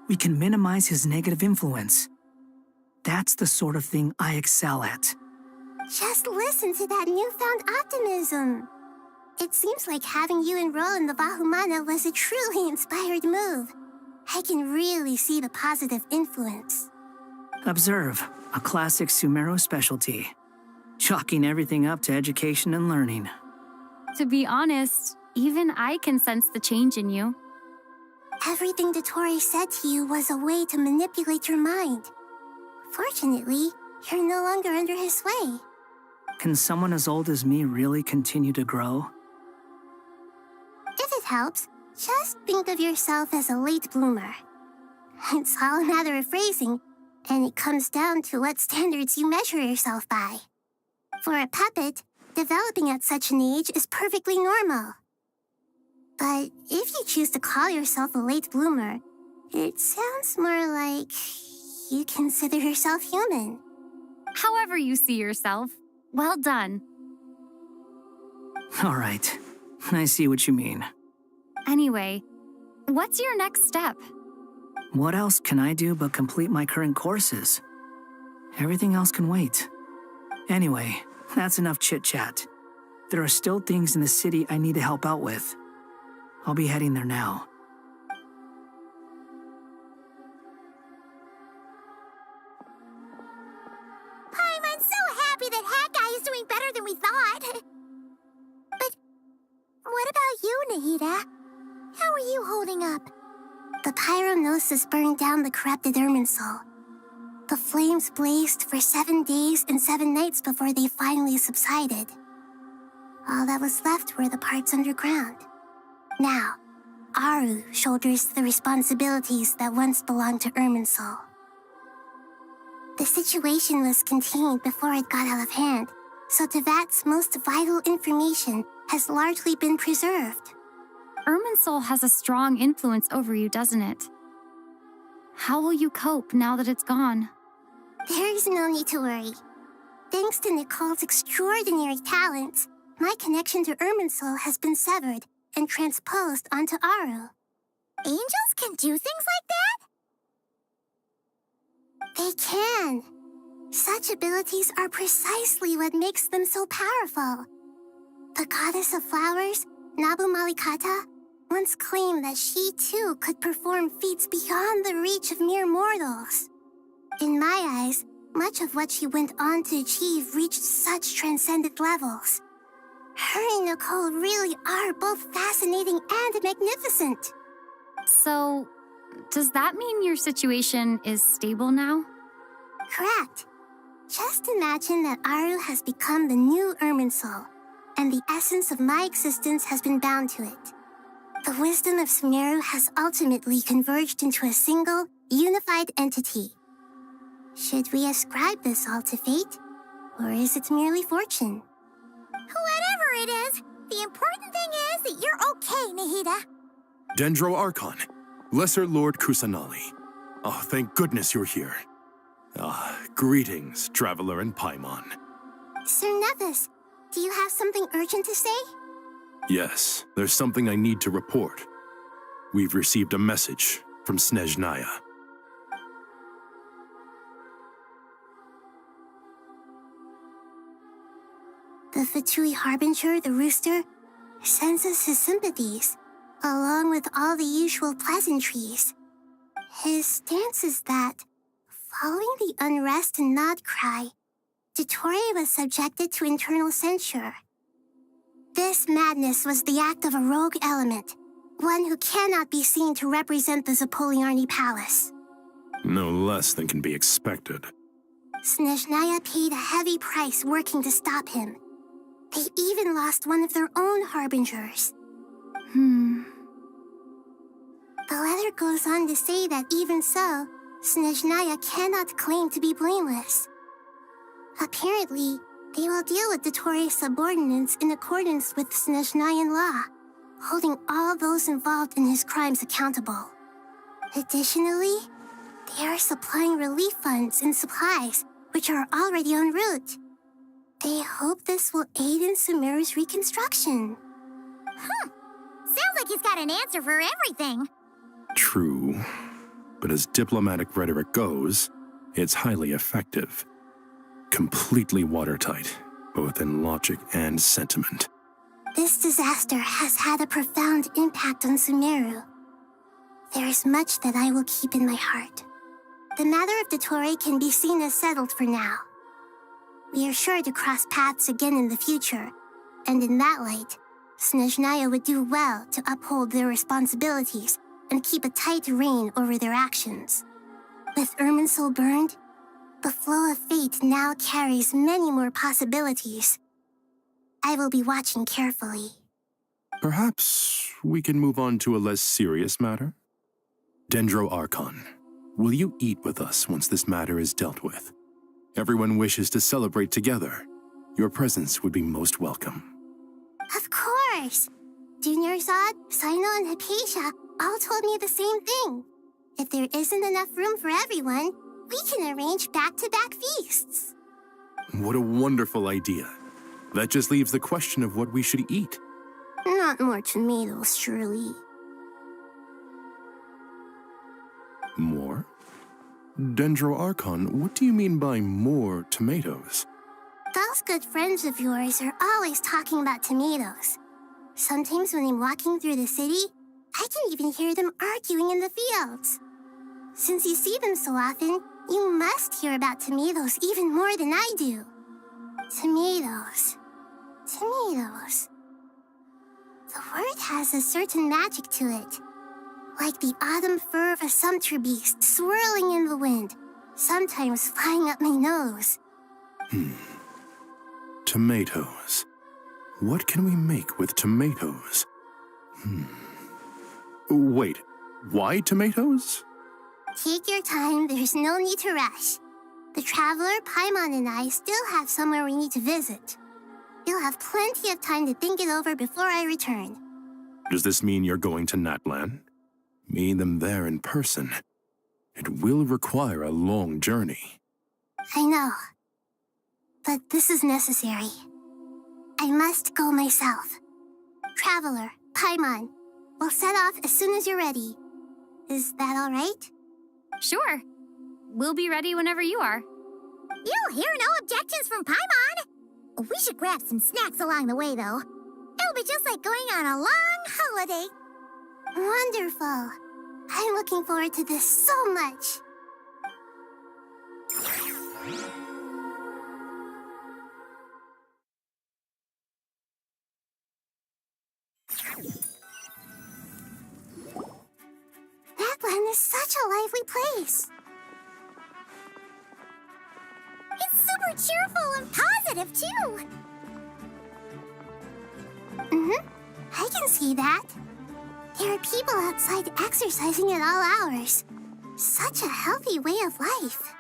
we can minimize his negative influence. That's the sort of thing I excel at. Just listen to that newfound optimism. It seems like having you enroll in the Vahumana was a truly inspired move. I can really see the positive influence. Observe, a classic Sumeru specialty. Chalking everything up to education and learning. To be honest, even I can sense the change in you. Everything Dottori said to you was a way to manipulate your mind. Fortunately, you're no longer under his sway. Can someone as old as me really continue to grow? If it helps, just think of yourself as a late bloomer. It's all a matter of phrasing, and it comes down to what standards you measure yourself by. For a puppet, developing at such an age is perfectly normal. But if you choose to call yourself a late bloomer, It sounds more like you consider yourself human. However you see yourself, well done. All right, I see what you mean. Anyway, what's your next step? What else can I do but complete my current courses? Everything else can wait. Anyway, that's enough chit-chat. There are still things in the city I need to help out with. I'll be heading there now. I'm so happy that Hat Guy is doing better than we thought. But what about you, Nahida? How are you holding up? The pyronosis burned down the corrupted Irminsu. The flames blazed for 7 days and 7 nights before they finally subsided. All that was left were the parts underground. Now, Aru shoulders the responsibilities that once belonged to Irminsu. The situation was contained before it got out of hand, so Tevat's most vital information has largely been preserved. Irminsu has a strong influence over you, doesn't it? How will you cope now that it's gone? There is no need to worry. Thanks to Nicole's extraordinary talents, my connection to Irminsu has been severed and transposed onto Aru. Angels can do things like that? They can. Such abilities are precisely what makes them so powerful. The goddess of flowers, Nabu Malikata, once claimed that she too could perform feats beyond the reach of mere mortals. In my eyes, much of what she went on to achieve reached such transcendent levels. Her and Nicole really are both fascinating and magnificent. So, does that mean your situation is stable now? Correct. Just imagine that Aru has become the new Irminsu, and the essence of my existence has been bound to it. The wisdom of Sumeru has ultimately converged into a single, unified entity. Should we ascribe this all to fate, or is it merely fortune? Whatever it is, the important thing is that you're okay, Nahida. Dendro Archon, Lesser Lord Kusanali. Oh, thank goodness you're here. Greetings, traveler in Paimon. Sir Nevis, do you have something urgent to say? Yes, there's something I need to report. We've received a message from Snezhnaya. The Fatui Harbinger, the Rooster, sends us his sympathies, along with all the usual pleasantries. His stance is that, following the unrest and Nod Cry, Dottore was subjected to internal censure. This madness was the act of a rogue element, one who cannot be seen to represent the Zapoliarni Palace. No less than can be expected. Snezhnaya paid a heavy price working to stop him. They even lost one of their own harbingers. The letter goes on to say that even so, Snezhnaya cannot claim to be blameless. Apparently, they will deal with Dottore's subordinates in accordance with Snezhnayan law, holding all those involved in his crimes accountable. Additionally, they are supplying relief funds and supplies, which are already en route. They hope this will aid in Sumeru's reconstruction. Sounds like he's got an answer for everything. True, but as diplomatic rhetoric goes, it's highly effective. Completely watertight, both in logic and sentiment. This disaster has had a profound impact on Sumeru. There is much that I will keep in my heart. The matter of Dottore can be seen as settled for now. We are sure to cross paths again in the future, and in that light, Snezhnaya would do well to uphold their responsibilities and keep a tight rein over their actions. With Irminsu burned, the flow of fate now carries many more possibilities. I will be watching carefully. Perhaps we can move on to a less serious matter? Dendro Archon, will you eat with us once this matter is dealt with? Everyone wishes to celebrate together. Your presence would be most welcome. Of course! Junior Zod, Sino, and Hypatia all told me the same thing. If there isn't enough room for everyone, we can arrange back-to-back feasts. What a wonderful idea. That just leaves the question of what we should eat. Not more tomatoes, surely. More? Dendro Archon, what do you mean by more tomatoes? Those good friends of yours are always talking about tomatoes. Sometimes when I'm walking through the city, I can even hear them arguing in the fields. Since you see them so often, you must hear about tomatoes even more than I do. Tomatoes. Tomatoes. The word has a certain magic to it. Like the autumn fur of a sumpter beast swirling in the wind, sometimes flying up my nose. Tomatoes. What can we make with tomatoes? Wait, why tomatoes? Take your time, there's no need to rush. The traveler, Paimon, and I still have somewhere we need to visit. You'll have plenty of time to think it over before I return. Does this mean you're going to Natlan? Meeting them there in person. It will require a long journey. I know. But this is necessary. I must go myself. Traveler, Paimon, we'll set off as soon as you're ready. Is that all right? Sure. We'll be ready whenever you are. You'll hear no objections from Paimon. We should grab some snacks along the way, though. It'll be just like going on a long holiday. Wonderful. I'm looking forward to this so much. Natlan is such a lively place. It's super cheerful and positive, too. I can see that. There are people outside exercising at all hours. Such a healthy way of life.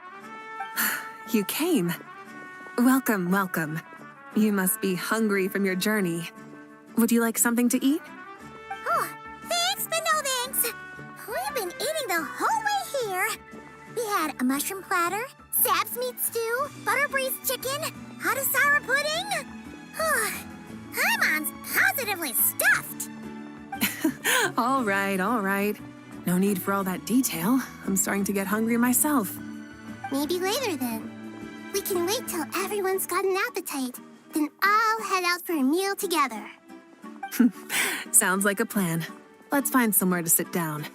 You came. Welcome, welcome. You must be hungry from your journey. Would you like something to eat? Oh, thanks, but no thanks. We've been eating the whole way here. We had a mushroom platter, Sab's meat stew, butter braised chicken, hot sour pudding. Paimon's positively stuffed. All right. No need for all that detail. I'm starting to get hungry myself. Maybe later then. We can wait till everyone's got an appetite. Then I'll head out for a meal together. Sounds like a plan. Let's find somewhere to sit down.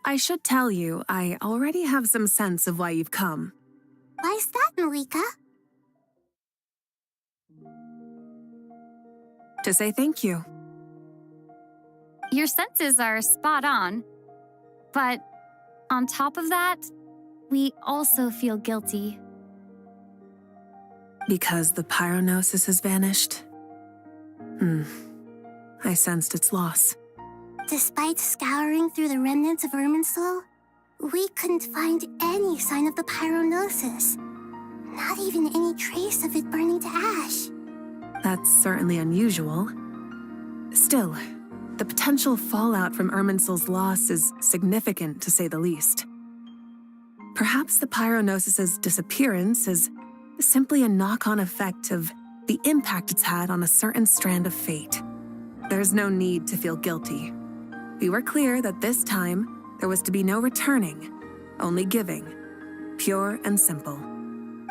I should tell you, I already have some sense of why you've come. Why's that, Malika? To say thank you. Your senses are spot on. But on top of that, we also feel guilty. Because the pyronosis has vanished? I sensed its loss. Despite scouring through the remnants of Irminsu, we couldn't find any sign of the pyronosis. Not even any trace of it burning to ash. That's certainly unusual. Still, the potential fallout from Irminsul's loss is significant, to say the least. Perhaps the pyronosis's disappearance is simply a knock-on effect of the impact it's had on a certain strand of fate. There's no need to feel guilty. We were clear that this time, there was to be no returning, only giving. Pure and simple.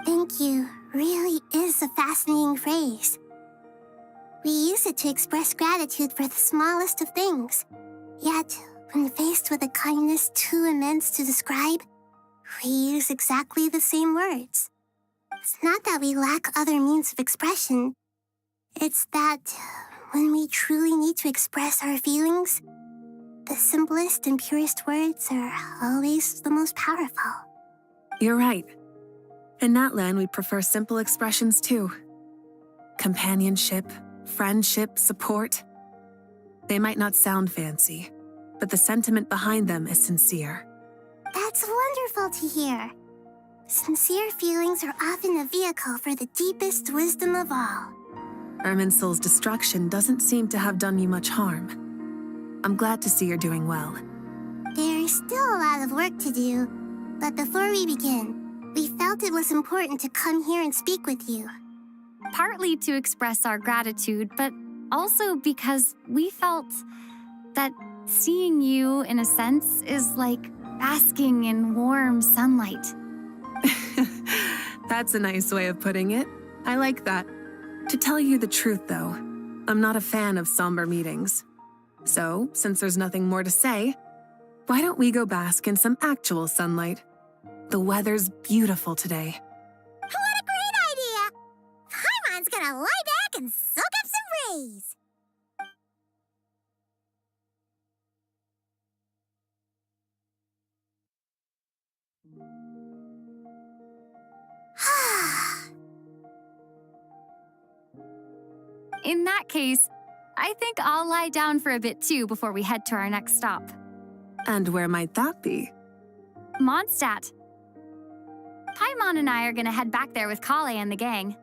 Thank you really is a fascinating phrase. We use it to express gratitude for the smallest of things. Yet, when faced with a kindness too immense to describe, we use exactly the same words. It's not that we lack other means of expression. It's that when we truly need to express our feelings, the simplest and purest words are always the most powerful. You're right. In Natlan, we prefer simple expressions too. Companionship, friendship, support. They might not sound fancy, but the sentiment behind them is sincere. That's wonderful to hear. Sincere feelings are often a vehicle for the deepest wisdom of all. Irminsul's destruction doesn't seem to have done you much harm. I'm glad to see you're doing well. There's still a lot of work to do, but before we begin, we felt it was important to come here and speak with you. Partly to express our gratitude, but also because we felt that seeing you, in a sense, is like basking in warm sunlight. That's a nice way of putting it. I like that. To tell you the truth, though, I'm not a fan of somber meetings. So, since there's nothing more to say, why don't we go bask in some actual sunlight? The weather's beautiful today. What a great idea! Paimon's gonna lie back and soak up some rays. In that case, I think I'll lie down for a bit too before we head to our next stop. And where might that be? Mondstadt. Paimon and I are gonna head back there with Kale and the gang.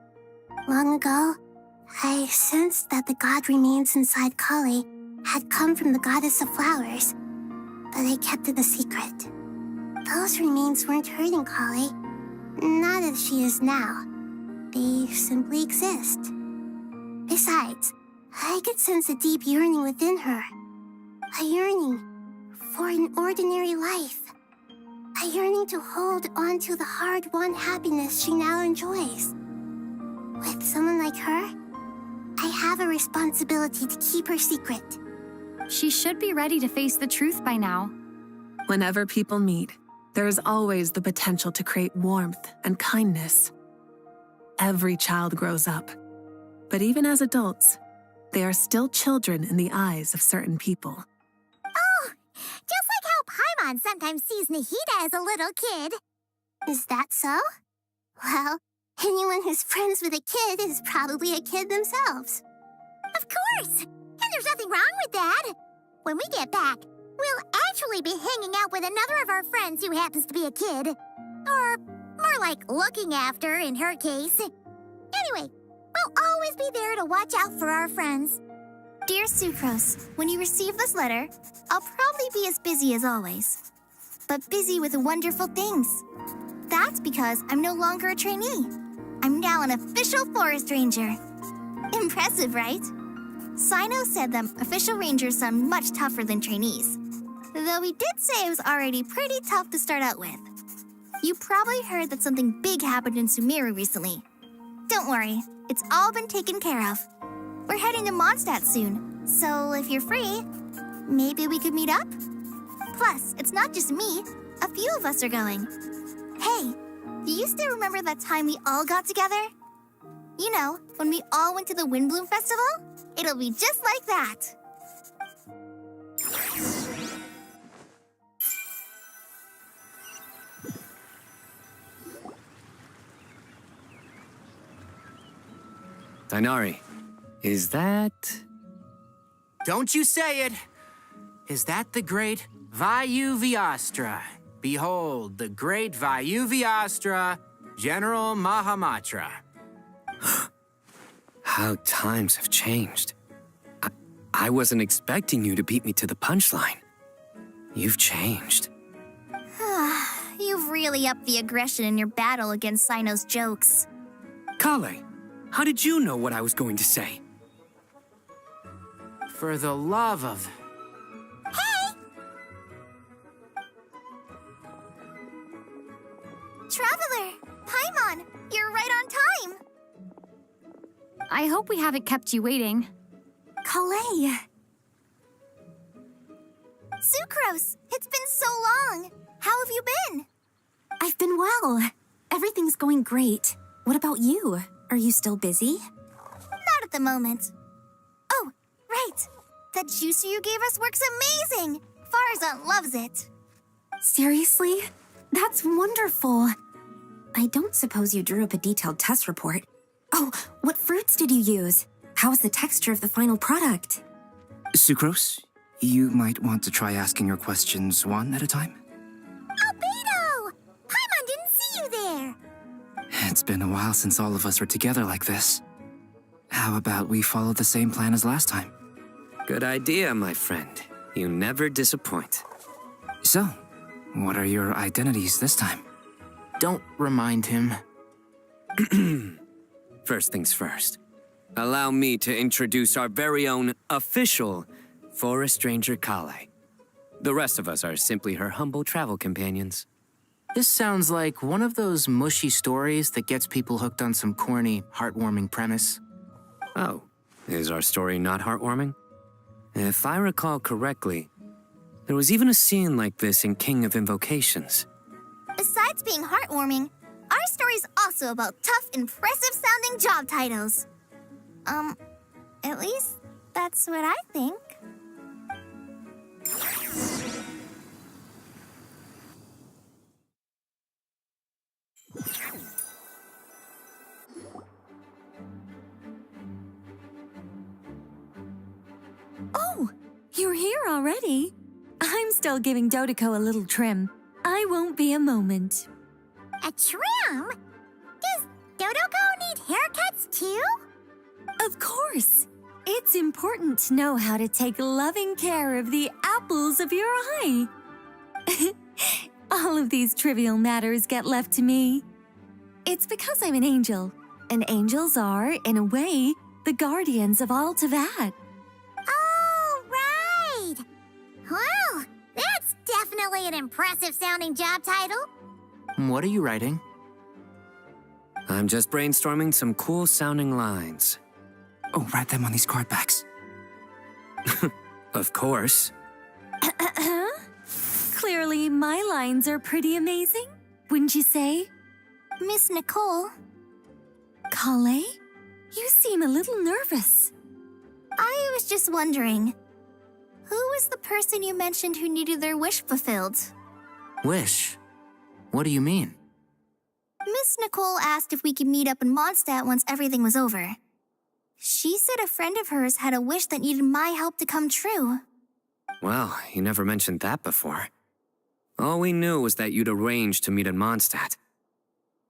Long ago, I sensed that the god remains inside Kale had come from the goddess of flowers, but I kept it a secret. Those remains weren't hurting Kale, not as she is now. They simply exist. Besides, I could sense a deep yearning within her. A yearning for an ordinary life. A yearning to hold on to the hard-won happiness she now enjoys. With someone like her, I have a responsibility to keep her secret. She should be ready to face the truth by now. Whenever people meet, there is always the potential to create warmth and kindness. Every child grows up, but even as adults, they are still children in the eyes of certain people. Oh, just like how Paimon sometimes sees Nahida as a little kid. Is that so? Well, anyone who's friends with a kid is probably a kid themselves. Of course! And there's nothing wrong with that. When we get back, we'll actually be hanging out with another of our friends who happens to be a kid. Or more like looking after, in her case. Anyway, we'll always be there to watch out for our friends. Dear Sucrose, when you receive this letter, I'll probably be as busy as always. But busy with wonderful things. That's because I'm no longer a trainee. I'm now an official forest ranger. Impressive, right? Sino said that official rangers sound much tougher than trainees. Though he did say it was already pretty tough to start out with. You probably heard that something big happened in Sumeru recently. Don't worry, it's all been taken care of. We're heading to Mondstadt soon, so if you're free, maybe we could meet up? Plus, it's not just me. A few of us are going. Hey, do you still remember that time we all got together? You know, when we all went to the Windbloom Festival? It'll be just like that. Dainari, is that... Don't you say it! Is that the great Vayu-Vyastra? Behold, the great Vayu-Vyastra, General Mahamatra. How times have changed. I wasn't expecting you to beat me to the punchline. You've changed. You've really upped the aggression in your battle against Sino's jokes. Kale, how did you know what I was going to say? For the love of... Hey! Traveler! Paimon! You're right on time! I hope we haven't kept you waiting. Kale! Sucrose! It's been so long! How have you been? I've been well. Everything's going great. What about you? Are you still busy? Not at the moment. Oh, right! That juicer you gave us works amazing! Farzan loves it. Seriously? That's wonderful. I don't suppose you drew up a detailed test report. Oh, what fruits did you use? How's the texture of the final product? Sucrose, you might want to try asking your questions one at a time. Albedo! Paimon didn't see you there! It's been a while since all of us were together like this. How about we follow the same plan as last time? Good idea, my friend. You never disappoint. So, what are your identities this time? Don't remind him. First things first. Allow me to introduce our very own official Forest Ranger Kale. The rest of us are simply her humble travel companions. This sounds like one of those mushy stories that gets people hooked on some corny, heartwarming premise. Oh, is our story not heartwarming? If I recall correctly, there was even a scene like this in King of Invocations. Besides being heartwarming, our story's also about tough, impressive-sounding job titles. At least that's what I think. Oh, you're here already? I'm still giving Dodeko a little trim. I won't be a moment. A trim? Does Dodeko need haircuts too? Of course. It's important to know how to take loving care of the apples of your eye. All of these trivial matters get left to me. It's because I'm an angel, and angels are, in a way, the guardians of all Teyvat. Oh, right! Well, that's definitely an impressive-sounding job title. What are you writing? I'm just brainstorming some cool-sounding lines. Oh, write them on these card backs. Of course. Clearly, my lines are pretty amazing, wouldn't you say? Miss Nicole. Kale? You seem a little nervous. I was just wondering, who was the person you mentioned who needed their wish fulfilled? Wish? What do you mean? Miss Nicole asked if we could meet up in Mondstadt once everything was over. She said a friend of hers had a wish that needed my help to come true. Well, you never mentioned that before. All we knew was that you'd arranged to meet in Mondstadt.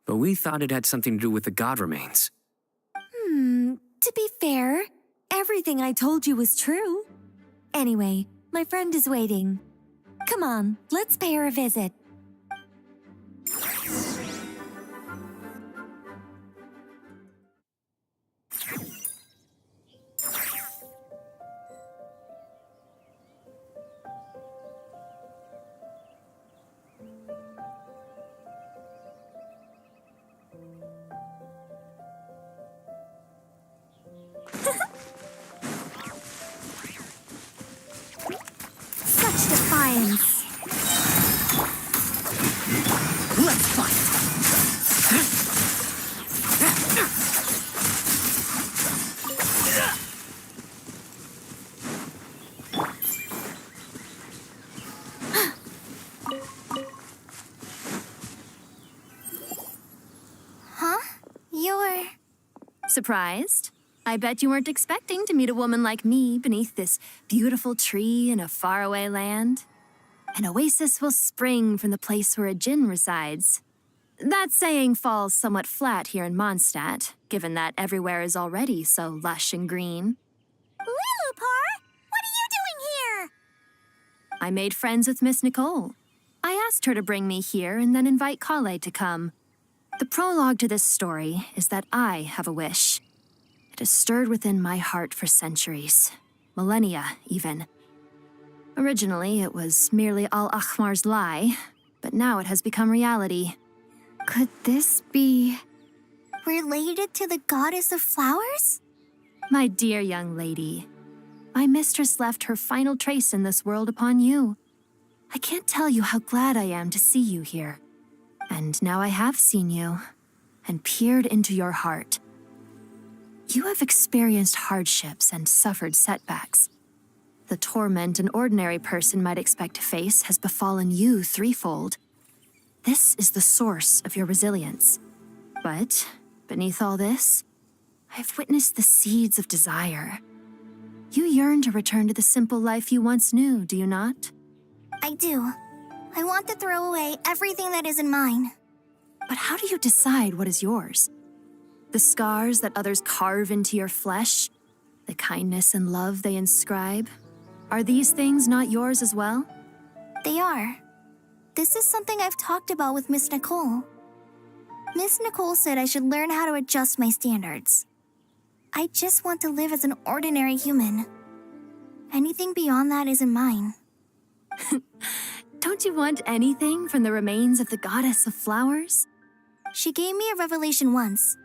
But we thought it had something to do with the god remains. To be fair, everything I told you was true. Anyway, my friend is waiting. Come on, let's pay her a visit. Such defiance. Let's fight! Huh? You're... Surprised? I bet you weren't expecting to meet a woman like me beneath this beautiful tree in a faraway land. An oasis will spring from the place where a djinn resides. That saying falls somewhat flat here in Mondstadt, given that everywhere is already so lush and green. Lilupar, what are you doing here? I made friends with Miss Nicole. I asked her to bring me here and then invite Kale to come. The prologue to this story is that I have a wish. It has stirred within my heart for centuries, millennia even. Originally, it was merely Al-Akhmar's lie, but now it has become reality. Could this be... related to the goddess of flowers? My dear young lady, my mistress left her final trace in this world upon you. I can't tell you how glad I am to see you here. And now I have seen you, and peered into your heart. You have experienced hardships and suffered setbacks. The torment an ordinary person might expect to face has befallen you threefold. This is the source of your resilience. But beneath all this, I've witnessed the seeds of desire. You yearn to return to the simple life you once knew, do you not? I do. I want to throw away everything that isn't mine. But how do you decide what is yours? The scars that others carve into your flesh, the kindness and love they inscribe, are these things not yours as well? They are. This is something I've talked about with Miss Nicole. Miss Nicole said I should learn how to adjust my standards. I just want to live as an ordinary human. Anything beyond that isn't mine. Don't you want anything from the remains of the goddess of flowers? She gave me a revelation once.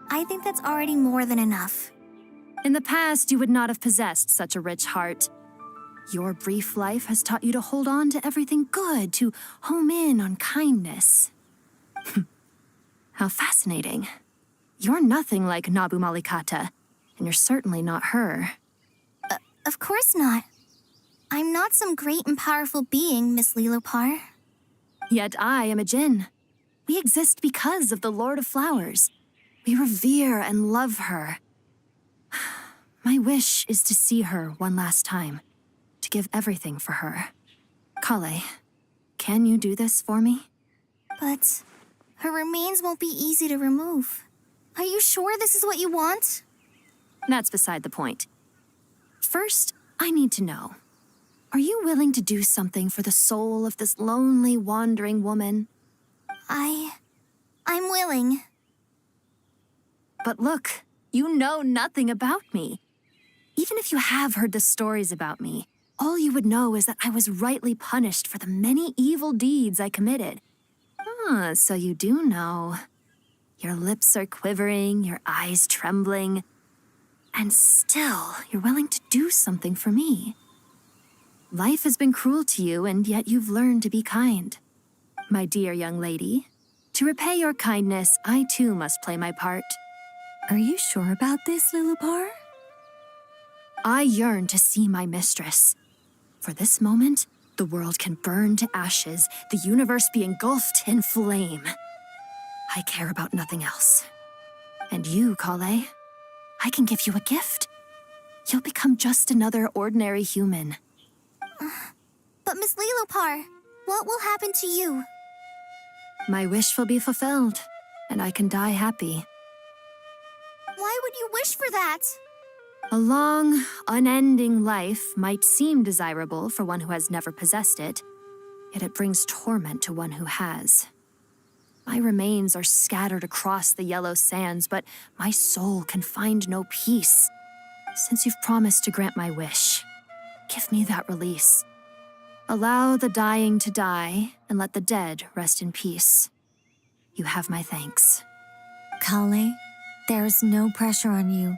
I think that's already more than enough. In the past, you would not have possessed such a rich heart. Your brief life has taught you to hold on to everything good, to home in on kindness. How fascinating. You're nothing like Nabu Malikata, and you're certainly not her. Of course not. I'm not some great and powerful being, Miss Lilopar. Yet I am a Jinn. We exist because of the Lord of Flowers. We revere and love her. My wish is to see her one last time, to give everything for her. Kale, can you do this for me? But her remains won't be easy to remove. Are you sure this is what you want? That's beside the point. First, I need to know, are you willing to do something for the soul of this lonely, wandering woman? I'm willing. But look, you know nothing about me. Even if you have heard the stories about me, all you would know is that I was rightly punished for the many evil deeds I committed. Ah, so you do know. Your lips are quivering, your eyes trembling, and still you're willing to do something for me. Life has been cruel to you, and yet you've learned to be kind. My dear young lady, to repay your kindness, I too must play my part. Are you sure about this, Lilopar? I yearn to see my mistress. For this moment, the world can burn to ashes, the universe be engulfed in flame. I care about nothing else. And you, Kale, I can give you a gift. You'll become just another ordinary human. But Miss Lilopar, what will happen to you? My wish will be fulfilled, and I can die happy. Why would you wish for that? A long, unending life might seem desirable for one who has never possessed it, yet it brings torment to one who has. My remains are scattered across the yellow sands, but my soul can find no peace. Since you've promised to grant my wish, give me that release. Allow the dying to die, and let the dead rest in peace. You have my thanks. Kale, there's no pressure on you.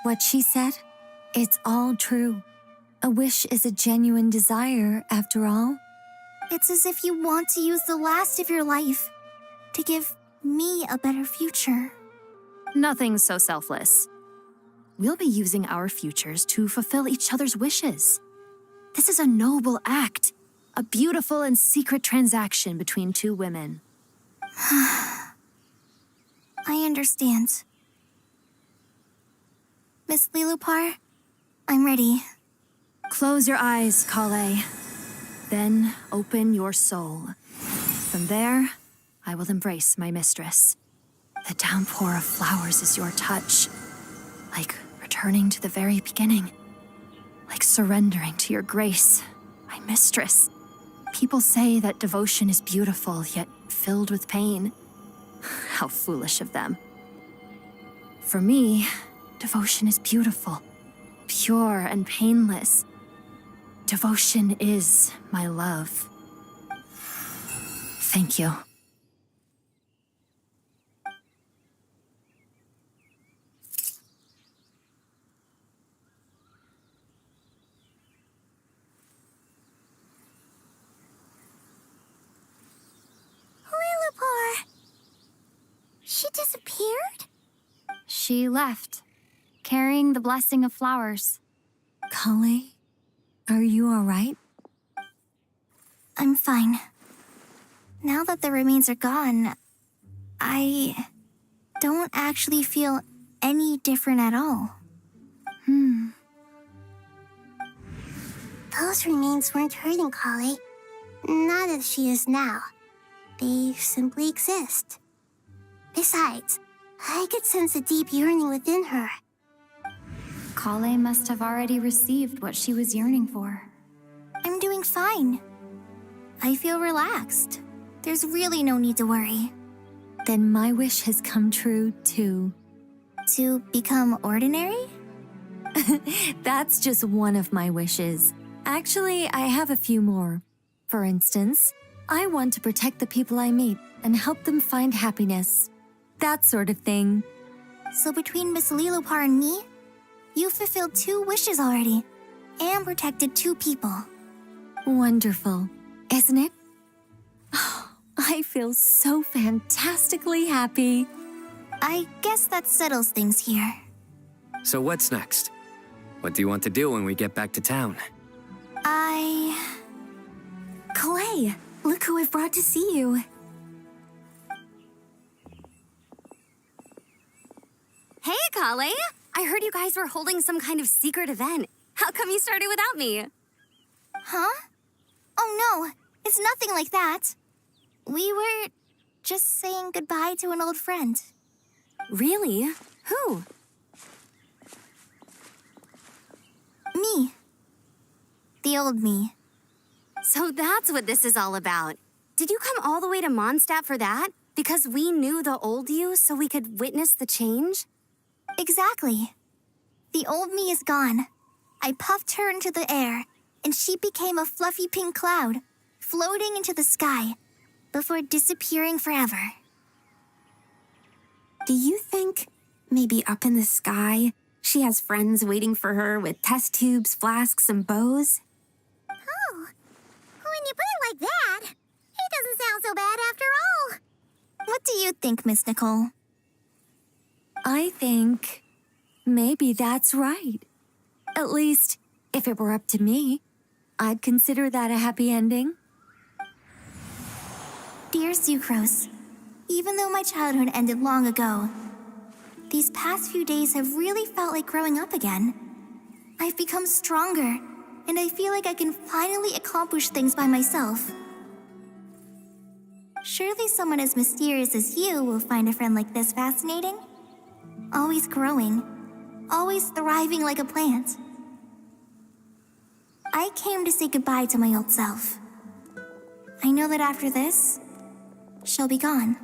What she said, it's all true. A wish is a genuine desire, after all. It's as if you want to use the last of your life to give me a better future. Nothing so selfless. We'll be using our futures to fulfill each other's wishes. This is a noble act, a beautiful and secret transaction between two women. I understand. Miss Lilopar, I'm ready. Close your eyes, Kale. Then open your soul. From there, I will embrace my mistress. The downpour of flowers is your touch, like returning to the very beginning, like surrendering to your grace, my mistress. People say that devotion is beautiful, yet filled with pain. How foolish of them. For me, devotion is beautiful, pure and painless. Devotion is my love. Thank you. Lilopar! She disappeared? She left, carrying the blessing of flowers. Kale, are you all right? I'm fine. Now that the remains are gone, I don't actually feel any different at all. Those remains weren't hurting Kale. Not as she is now. They simply exist. Besides, I could sense a deep yearning within her. Kale must have already received what she was yearning for. I'm doing fine. I feel relaxed. There's really no need to worry. Then my wish has come true, too. To become ordinary? That's just one of my wishes. Actually, I have a few more. For instance, I want to protect the people I meet and help them find happiness. That sort of thing. So between Miss Lilopar and me, you fulfilled 2 wishes already, and protected 2 people. Wonderful, isn't it? I feel so fantastically happy. I guess that settles things here. So what's next? What do you want to do when we get back to town? Clay, look who I've brought to see you. Hey, Kale! I heard you guys were holding some kind of secret event. How come you started without me? Huh? Oh no, it's nothing like that. We were just saying goodbye to an old friend. Really? Who? Me. The old me. So that's what this is all about. Did you come all the way to Mondstadt for that? Because we knew the old you so we could witness the change? Exactly. The old me is gone. I puffed her into the air, and she became a fluffy pink cloud, floating into the sky, before disappearing forever. Do you think, maybe up in the sky, she has friends waiting for her with test tubes, flasks, and bows? Oh, when you put it like that, it doesn't sound so bad after all. What do you think, Miss Nicole? I think maybe that's right. At least, if it were up to me, I'd consider that a happy ending. Dear Sucrose, even though my childhood ended long ago, these past few days have really felt like growing up again. I've become stronger, and I feel like I can finally accomplish things by myself. Surely someone as mysterious as you will find a friend like this fascinating. Always growing, always thriving like a plant. I came to say goodbye to my old self. I know that after this, she'll be gone.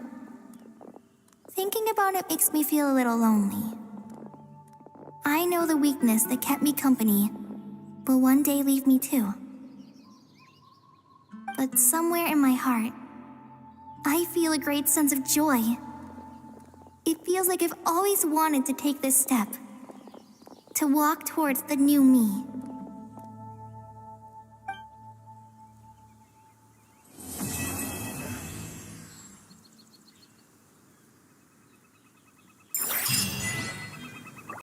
Thinking about it makes me feel a little lonely. I know the weakness that kept me company will one day leave me too. But somewhere in my heart, I feel a great sense of joy. It feels like I've always wanted to take this step, to walk towards the new me.